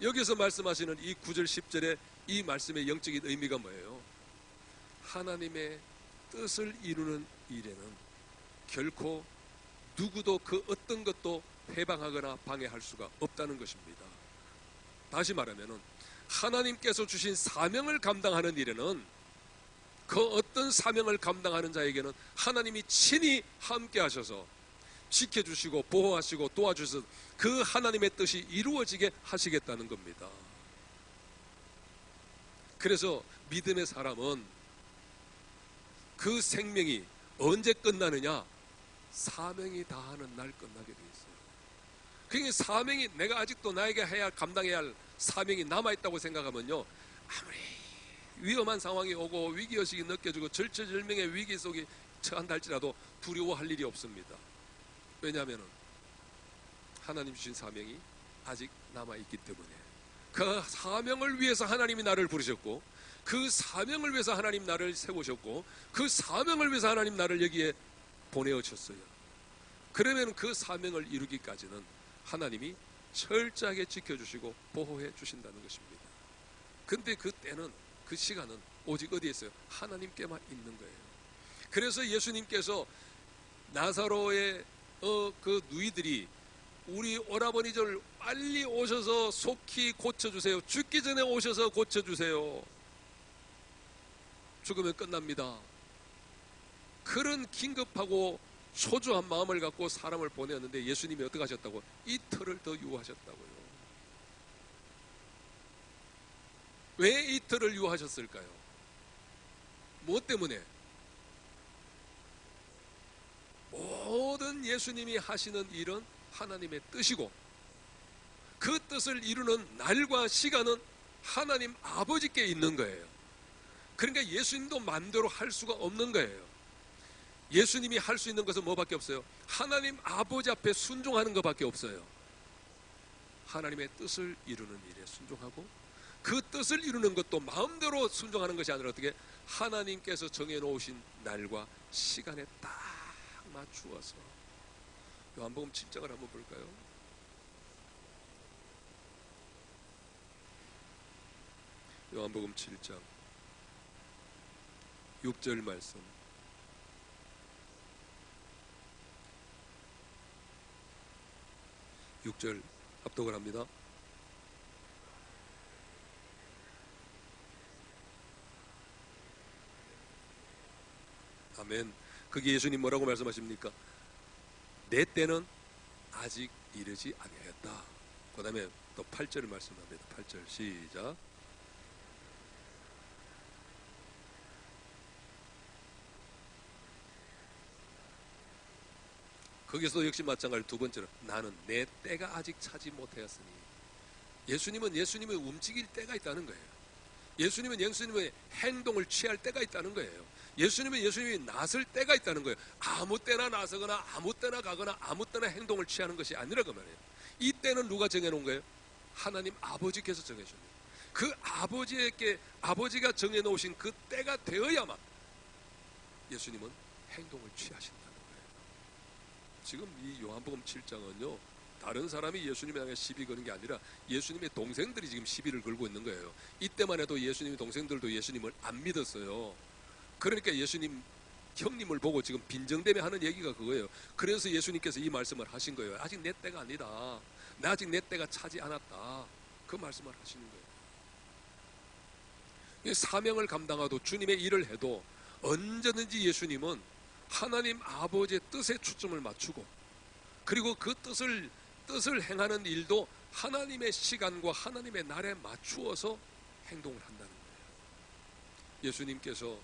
여기서 말씀하시는 이 9절 10절의 이 말씀의 영적인 의미가 뭐예요? 하나님의 뜻을 이루는 일에는 결코 누구도 그 어떤 것도 회방하거나 방해할 수가 없다는 것입니다. 다시 말하면 하나님께서 주신 사명을 감당하는 일에는, 그 어떤 사명을 감당하는 자에게는 하나님이 친히 함께 하셔서 지켜주시고 보호하시고 도와주셔서 그 하나님의 뜻이 이루어지게 하시겠다는 겁니다. 그래서 믿음의 사람은 그 생명이 언제 끝나느냐? 사명이 다하는 날 끝나게 돼 있어요. 그러니까 사명이, 내가 아직도 나에게 해야 할, 감당해야 할 사명이 남아있다고 생각하면요, 아무리 위험한 상황이 오고 위기의식이 느껴지고 절체절명의 위기 속에 처한다 할지라도 두려워할 일이 없습니다. 왜냐하면 하나님 주신 사명이 아직 남아있기 때문에. 그 사명을 위해서 하나님이 나를 부르셨고, 그 사명을 위해서 하나님 나를 세우셨고, 그 사명을 위해서 하나님 나를 여기에 보내어셨어요. 그러면 그 사명을 이루기까지는 하나님이 철저하게 지켜주시고 보호해 주신다는 것입니다. 근데 그 때는, 그 시간은 오직 어디에 있어요? 하나님께만 있는 거예요. 그래서 예수님께서 나사로의 그 누이들이 우리 오라버니를 빨리 오셔서 속히 고쳐주세요, 죽기 전에 오셔서 고쳐주세요, 죽으면 끝납니다, 그런 긴급하고 초조한 마음을 갖고 사람을 보내었는데 예수님이 어떻게 하셨다고? 이틀을 더 유하셨다고요. 왜 이틀을 유하셨을까요? 무엇 때문에? 모든 예수님이 하시는 일은 하나님의 뜻이고, 그 뜻을 이루는 날과 시간은 하나님 아버지께 있는 거예요. 그러니까 예수님도 마음대로 할 수가 없는 거예요. 예수님이 할 수 있는 것은 뭐밖에 없어요? 하나님 아버지 앞에 순종하는 것밖에 없어요. 하나님의 뜻을 이루는 일에 순종하고, 그 뜻을 이루는 것도 마음대로 순종하는 것이 아니라 어떻게? 하나님께서 정해놓으신 날과 시간에 딱 맞추어서. 요한복음 7장을 한번 볼까요? 요한복음 7장 6절 말씀. 압독을 합니다. 아멘. 거기 예수님 뭐라고 말씀하십니까? 내 때는 아직 이르지 아니하였다. 그 다음에 또 8절을 말씀합니다. 8절 시작. 거기서도 역시 마찬가지로 두 번째로, 나는 내 때가 아직 차지 못하였으니. 예수님은 예수님의 움직일 때가 있다는 거예요. 예수님은 예수님의 행동을 취할 때가 있다는 거예요. 예수님은 예수님이 나설 때가 있다는 거예요. 아무 때나 나서거나 아무 때나 가거나 아무 때나 행동을 취하는 것이 아니라 그 말이에요. 이 때는 누가 정해놓은 거예요? 하나님 아버지께서 정해주신 거예요. 그 아버지가 정해놓으신 그 때가 되어야만 예수님은 행동을 취하신다는 거예요. 지금 이 요한복음 7장은요, 다른 사람이 예수님에 향해 시비 거는 게 아니라 예수님의 동생들이 지금 시비를 걸고 있는 거예요. 이때만 해도 예수님의 동생들도 예수님을 안 믿었어요. 그러니까 예수님 형님을 보고 지금 빈정대며 하는 얘기가 그거예요. 그래서 예수님께서 이 말씀을 하신 거예요. 아직 내 때가 아니다, 나 아직 내 때가 차지 않았다, 그 말씀을 하시는 거예요. 사명을 감당하도 주님의 일을 해도 언제든지 예수님은 하나님 아버지의 뜻에 초점을 맞추고, 그리고 그 뜻을 행하는 일도 하나님의 시간과 하나님의 날에 맞추어서 행동을 한다는 거예요. 예수님께서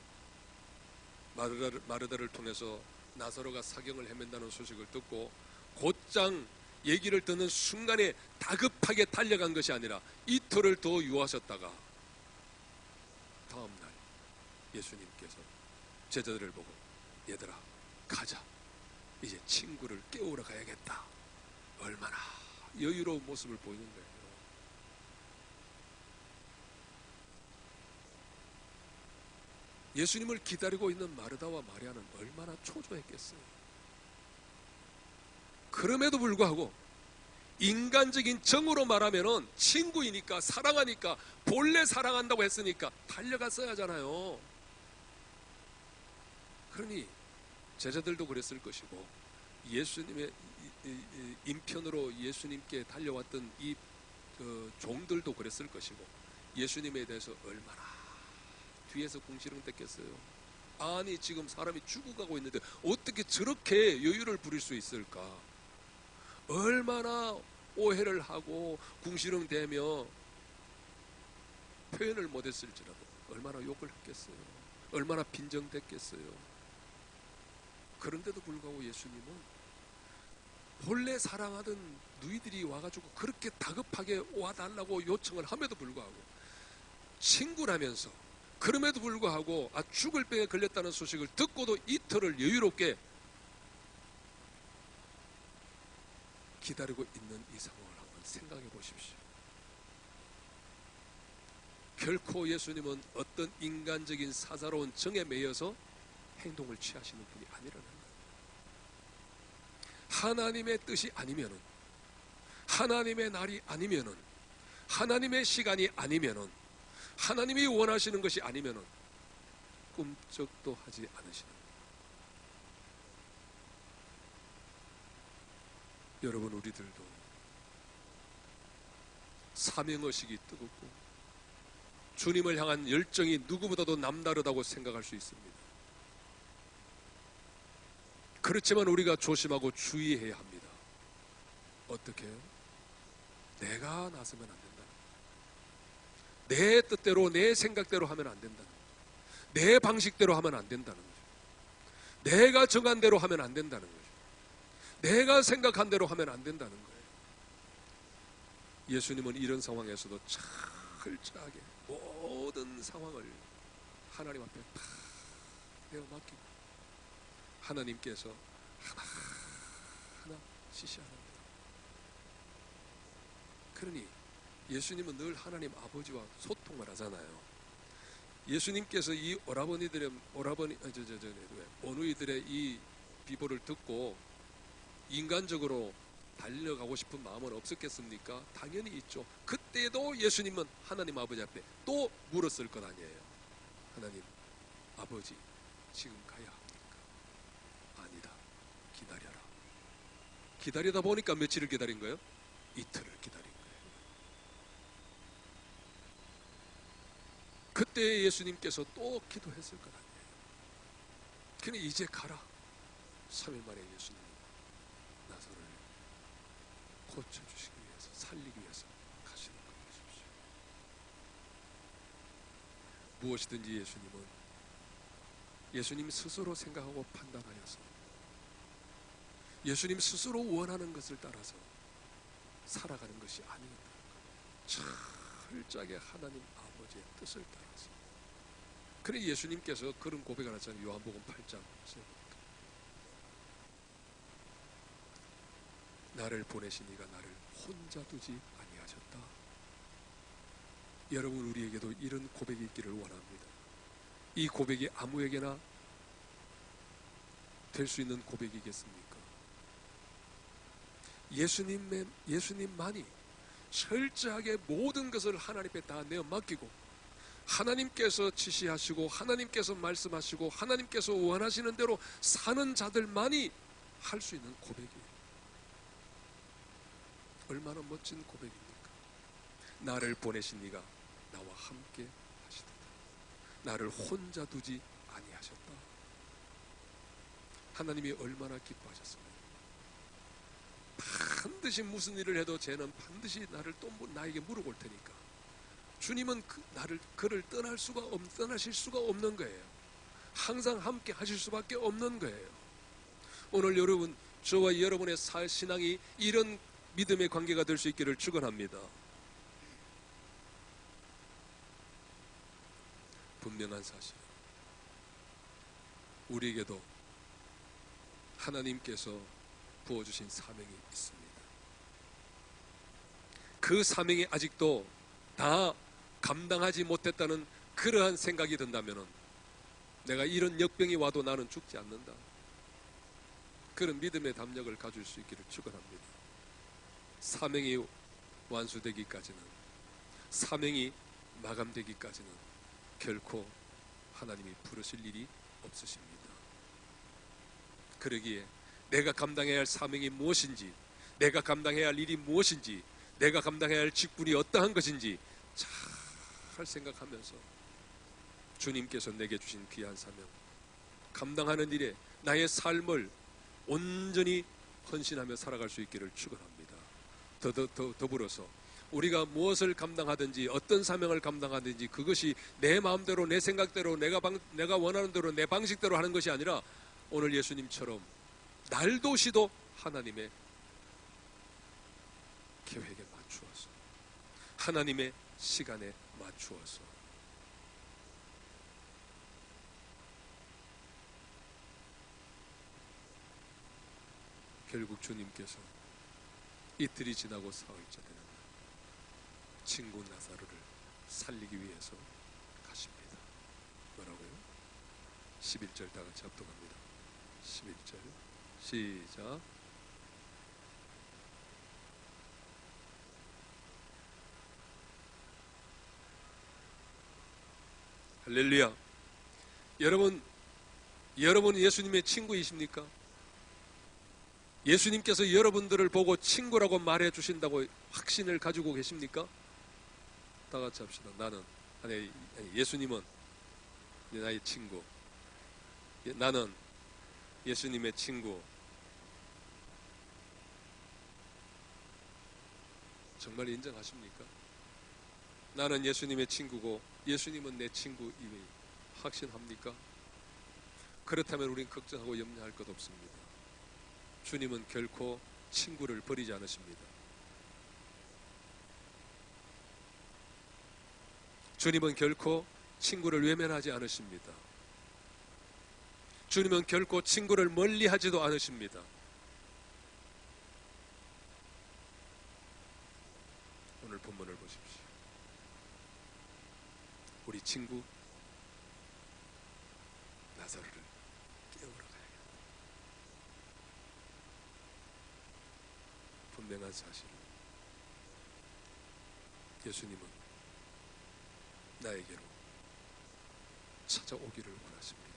마르다를 통해서 나사로가 사경을 헤맨다는 소식을 듣고 곧장 얘기를 듣는 순간에 다급하게 달려간 것이 아니라 이틀을 더 유하셨다가 다음날 예수님께서 제자들을 보고, 얘들아 가자, 이제 친구를 깨우러 가야겠다. 얼마나 여유로운 모습을 보이는 거예요. 예수님을 기다리고 있는 마르다와 마리아는 얼마나 초조했겠어요. 그럼에도 불구하고 인간적인 정으로 말하면은 친구이니까, 사랑하니까, 본래 사랑한다고 했으니까 달려갔어야 하잖아요. 그러니 제자들도 그랬을 것이고 예수님의 인편으로 예수님께 달려왔던 이 종들도 그랬을 것이고, 예수님에 대해서 얼마나 뒤에서 궁시렁댔겠어요. 아니 지금 사람이 죽어가고 있는데 어떻게 저렇게 여유를 부릴 수 있을까? 얼마나 오해를 하고 궁시렁대며 표현을 못했을지라도 얼마나 욕을 했겠어요. 얼마나 빈정댔겠어요. 그런데도 불구하고 예수님은 본래 사랑하던 누이들이 와가지고 그렇게 다급하게 와달라고 요청을 함에도 불구하고, 친구라면서 그럼에도 불구하고 죽을 병에 걸렸다는 소식을 듣고도 이틀을 여유롭게 기다리고 있는 이 상황을 한번 생각해 보십시오. 결코 예수님은 어떤 인간적인 사사로운 정에 매여서 행동을 취하시는 분이 아니라는 거예요. 하나님의 뜻이 아니면은, 하나님의 날이 아니면은, 하나님의 시간이 아니면은, 하나님이 원하시는 것이 아니면은 꿈쩍도 하지 않으시는 거예요. 여러분, 우리들도 사명의식이 뜨겁고 주님을 향한 열정이 누구보다도 남다르다고 생각할 수 있습니다. 그렇지만 우리가 조심하고 주의해야 합니다. 어떻게 해요? 내가 나서면 안 된다는 거예요. 내 뜻대로 내 생각대로 하면 안 된다는 거예요. 내 방식대로 하면 안 된다는 거죠. 내가 정한 대로 하면 안 된다는 거죠. 내가 생각한 대로 하면 안 된다는 거예요. 예수님은 이런 상황에서도 철저하게 모든 상황을 하나님 앞에 다 내어 맡기고 하나님께서 하나하나 지시하는 거예요. 그러니 예수님은 늘 하나님 아버지와 소통을 하잖아요. 예수님께서 이 오누이들의 이 비보를 듣고 인간적으로 달려가고 싶은 마음은 없었겠습니까? 당연히 있죠. 그때도 예수님은 하나님 아버지 앞에 또 물었을 것 아니에요. 하나님 아버지, 지금 가야 합니까? 아니다, 기다려라. 기다리다 보니까 며칠을 기다린 거예요? 이틀을 기다린 거예요. 그때 예수님께서 또 기도했을 것 아니에요. 그냥 이제 가라. 3일 만에 예수님은 나사로를 고쳐주시기 위해서, 살리기 위해서 가시는 것 보십시오. 무엇이든지 예수님 스스로 생각하고 판단하여서 예수님 스스로 원하는 것을 따라서 살아가는 것이 아니었다는 거예요. 철저하게 하나님 아버지의 뜻을 따라서. 그래 예수님께서 그런 고백을 하잖아요. 요한복음 8장. 나를 보내신 이가 나를 혼자 두지 아니하셨다. 여러분, 우리에게도 이런 고백이 있기를 원합니다. 이 고백이 아무에게나 될 수 있는 고백이겠습니까? 예수님만이 철저하게 모든 것을 하나님 앞에 다 내어 맡기고 하나님께서 지시하시고 하나님께서 말씀하시고 하나님께서 원하시는 대로 사는 자들만이 할 수 있는 고백이에요. 얼마나 멋진 고백입니까? 나를 보내신 이가 나와 함께 하시도다. 나를 혼자 두지 아니하셨다. 하나님이 얼마나 기뻐하셨습니까? 반드시 무슨 일을 해도 쟤는 반드시 나를 또 나에게 물어볼 테니까. 주님은 그를 떠나실 수가 없는 거예요. 항상 함께 하실 수밖에 없는 거예요. 오늘 여러분, 저와 여러분의 신앙이 이런 믿음의 관계가 될 수 있기를 축원합니다. 분명한 사실, 우리에게도 하나님께서 부어주신 사명이 있습니다. 그 사명이 아직도 다 감당하지 못했다는 그러한 생각이 든다면 내가 이런 역병이 와도 나는 죽지 않는다, 그런 믿음의 담력을 가질 수 있기를 축원합니다. 사명이 완수되기까지는, 사명이 마감되기까지는 결코 하나님이 부르실 일이 없으십니다. 그러기에 내가 감당해야 할 사명이 무엇인지, 내가 감당해야 할 일이 무엇인지, 내가 감당해야 할 직분이 어떠한 것인지 잘 생각하면서 주님께서 내게 주신 귀한 사명, 감당하는 일에 나의 삶을 온전히 헌신하며 살아갈 수 있기를 축원합니다. 더불어서 우리가 무엇을 감당하든지 어떤 사명을 감당하든지 그것이 내 마음대로 내 생각대로 내가 원하는 대로 내 방식대로 하는 것이 아니라 오늘 예수님처럼 날도 시도 하나님의 계획에 맞추어서 하나님의 시간에 맞추어서 결국 주님께서 이틀이 지나고 사흘째 되는 날 친구 나사로를 살리기 위해서 가십니다. 뭐라고요? 11절 다 같이 합독합니다. 11절 시작. 할렐루야. 여러분 예수님의 친구이십니까? 예수님께서 여러분들을 보고 친구라고 말해 주신다고 확신을 가지고 계십니까? 다 같이 합시다. 나는 아니 예수님은 나의 친구. 나는 예수님의 친구. 정말 인정하십니까? 나는 예수님의 친구고 예수님은 내 친구임을 확신합니까? 그렇다면 우린 걱정하고 염려할 것 없습니다. 주님은 결코 친구를 버리지 않으십니다. 주님은 결코 친구를 외면하지 않으십니다. 주님은 결코 친구를 멀리하지도 않으십니다. 오늘 본문을 보십시오. 우리 친구 나사로를 깨우러 가야겠다. 분명한 사실은 예수님은 나에게로 찾아오기를 원하십니다.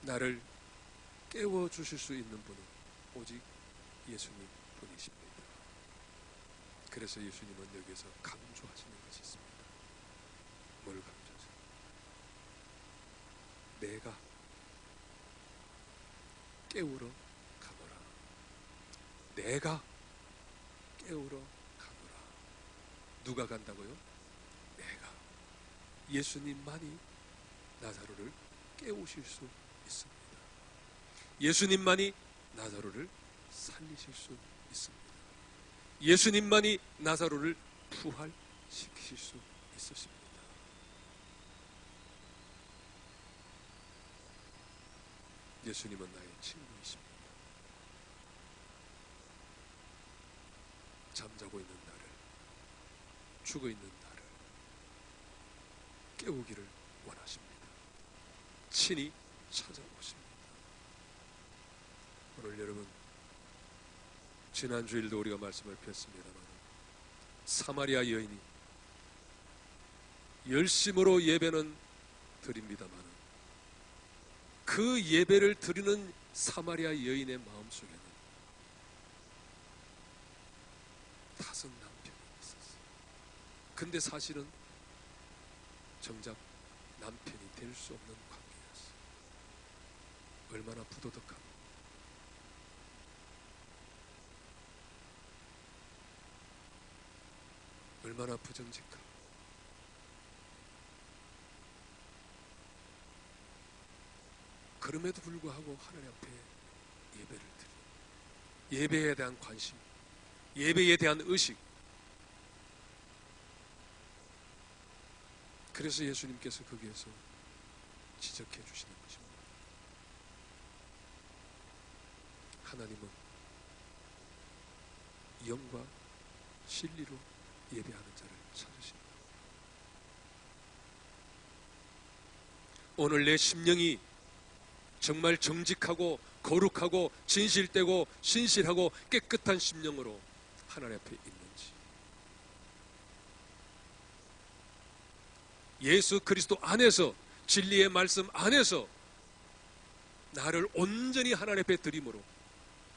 나를 깨워주실 수 있는 분은 오직 예수님 분이십니다. 그래서 예수님은 여기서 강조하시는 것이 있습니다. 뭘 강조하세요? 내가 깨우러 가노라. 내가 깨우러 가노라. 누가 간다고요? 내가. 예수님만이 나사로를 깨우실 수 있습니다. 예수님만이 나사로를 살리실 수 있습니다. 예수님만이 나사로를 부활시키실 수 있으십니다. 예수님은 나의 친구이십니다. 잠자고 있는 나를, 죽어 있는 나를 깨우기를 원하십니다. 친히 찾아오십니다. 오늘 여러분, 지난 주일도 우리가 말씀을 폈습니다만 사마리아 여인이 열심으로 예배는 드립니다만 그 예배를 드리는 사마리아 여인의 마음속에는 다섯 남편이 있었어요. 근데 사실은 정작 남편이 될 수 없는 관계였어요. 얼마나 부도덕하고 얼마나 부정직하고 그럼에도 불구하고 하나님 앞에 예배를 드리고 예배에 대한 관심, 예배에 대한 의식. 그래서 예수님께서 거기에서 지적해 주시는 것입니다. 하나님은 영과 진리로 예배하는 자를 찾으십니다. 오늘 내 심령이 정말 정직하고 거룩하고 진실되고 신실하고 깨끗한 심령으로 하나님 앞에 있는지, 예수 그리스도 안에서 진리의 말씀 안에서 나를 온전히 하나님 앞에 드림으로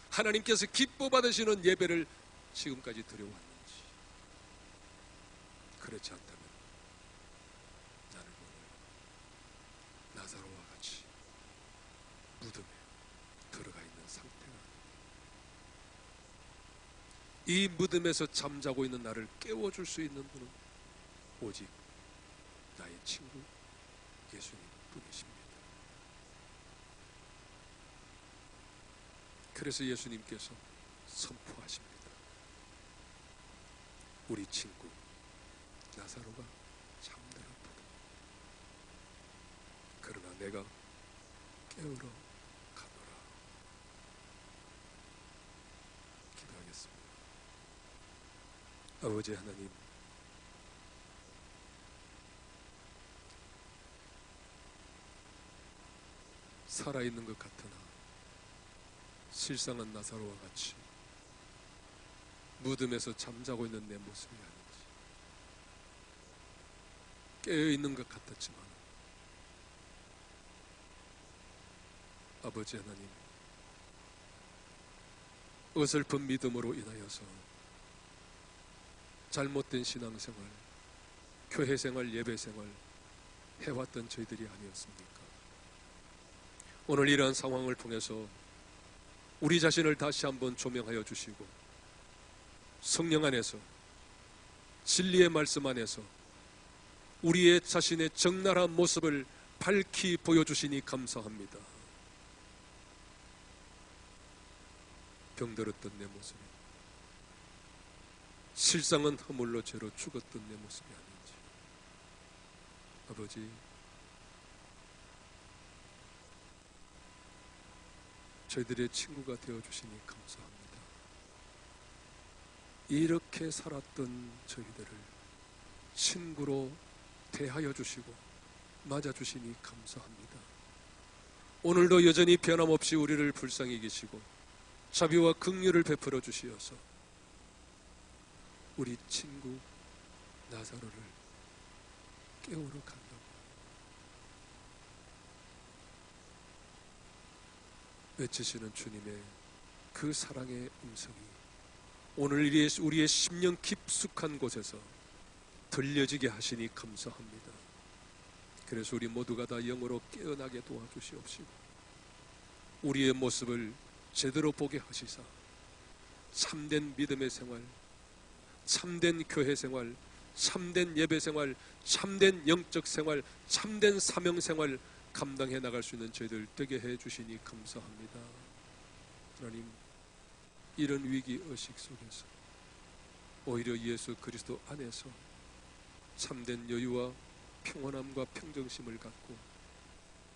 하나님께서 기뻐 받으시는 예배를 지금까지 드려왔는지, 그렇지 않다면 나는 오늘 나사로와 같이 무덤에 들어가 있는 상태가, 이 무덤에서 잠자고 있는 나를 깨워줄 수 있는 분은 오직 나의 친구 예수님 뿐이십니다. 그래서 예수님께서 선포하십니다. 우리 친구 나사로가 잠들었다. 그러나 내가 깨우러 가노라. 기도하겠습니다. 아버지 하나님, 살아있는 것 같으나 실상은 나사로와 같이 무덤에서 잠자고 있는 내 모습이 아닌지, 깨어있는 것 같았지만 아버지 하나님, 어설픈 믿음으로 인하여서 잘못된 신앙생활, 교회생활, 예배생활 해왔던 저희들이 아니었습니까? 오늘 이러한 상황을 통해서 우리 자신을 다시 한번 조명하여 주시고 성령 안에서, 진리의 말씀 안에서 우리의 자신의 적나라한 모습을 밝히 보여주시니 감사합니다. 병들었던 내 모습이, 실상은 허물로 죄로 죽었던 내 모습이 아닌지, 아버지, 저희들의 친구가 되어주시니 감사합니다. 이렇게 살았던 저희들을 친구로 대하여 주시고 맞아주시니 감사합니다. 오늘도 여전히 변함없이 우리를 불쌍히 계시고 자비와 긍휼을 베풀어 주시어서 우리 친구 나사로를 깨우러 간다고 외치시는 주님의 그 사랑의 음성이 오늘 우리의 심령 깊숙한 곳에서 들려지게 하시니 감사합니다. 그래서 우리 모두가 다 영으로 깨어나게 도와주시옵시고 우리의 모습을 제대로 보게 하시사 참된 믿음의 생활, 참된 교회 생활, 참된 예배 생활, 참된 영적 생활, 참된 사명 생활 감당해 나갈 수 있는 저희들 되게 해 주시니 감사합니다. 하나님, 이런 위기 의식 속에서 오히려 예수 그리스도 안에서 참된 여유와 평온함과 평정심을 갖고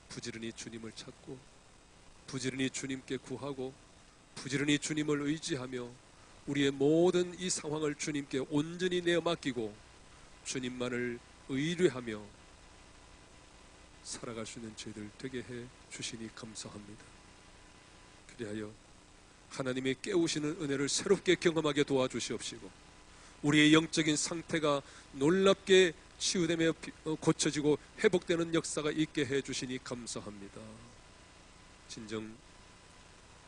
부지런히 주님을 찾고 부지런히 주님께 구하고 부지런히 주님을 의지하며 우리의 모든 이 상황을 주님께 온전히 내어 맡기고 주님만을 의뢰하며 살아갈 수 있는 저희들 되게 해 주시니 감사합니다. 그리하여 하나님의 깨우시는 은혜를 새롭게 경험하게 도와주시옵시고 우리의 영적인 상태가 놀랍게 치유되며 고쳐지고 회복되는 역사가 있게 해 주시니 감사합니다. 진정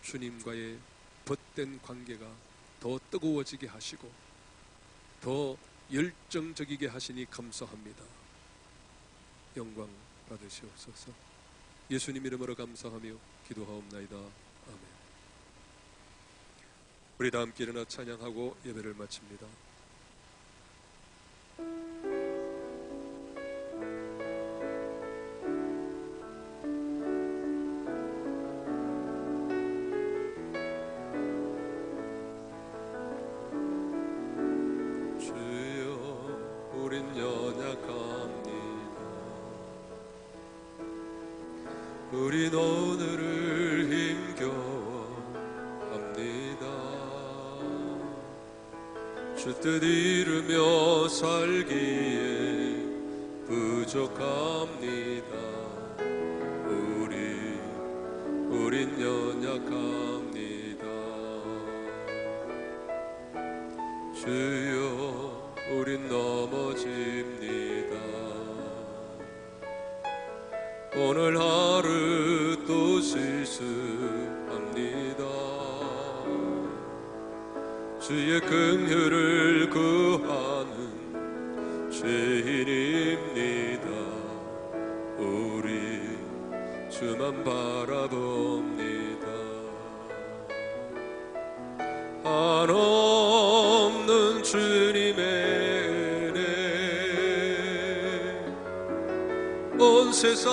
주님과의 벗된 관계가 더 뜨거워지게 하시고 더 열정적이게 하시니 감사합니다. 영광 받으시옵소서. 예수님 이름으로 감사하며 기도하옵나이다. 아멘. 우리 다 함께 일어나 찬양하고 예배를 마칩니다. 주여, 우린 연약합니다. 우린 오늘을 힘겨워합니다. 주 뜻 이루며 살기에 부족합니다. 우린 연약합니다. 주여, 우린 넘어집니다. 오늘 하루 또 실수 주의 긍휼을 구하는 죄인입니다. 우리 주만 바라봅니다. 한없는 주님의 은혜 온 세상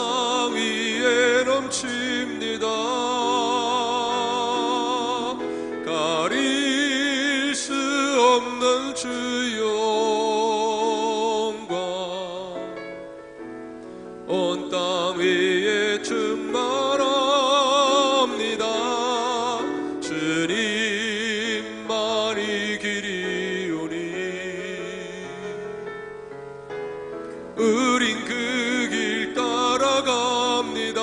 위에 넘칩니다. 가릴 수 없는 주 영광 온 땅 위에 충만합니다. 주님만이 길이오니 우린 그 길 따라갑니다.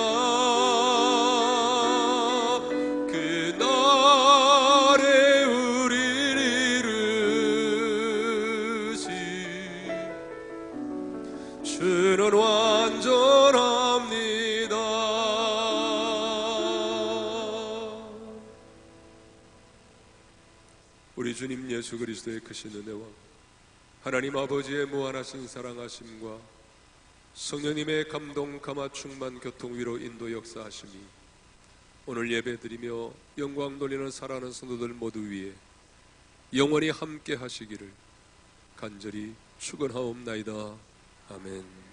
그날에 우릴 이루시 주는 완전합니다. 우리 주님 예수 그리스도의 크신 은혜와 하나님 아버지의 무한하신 사랑하심과 성령님의 감동 감화 충만 교통 위로 인도 역사하심이 오늘 예배드리며 영광 돌리는 사랑하는 성도들 모두 위에 영원히 함께 하시기를 간절히 축원하옵나이다. 아멘.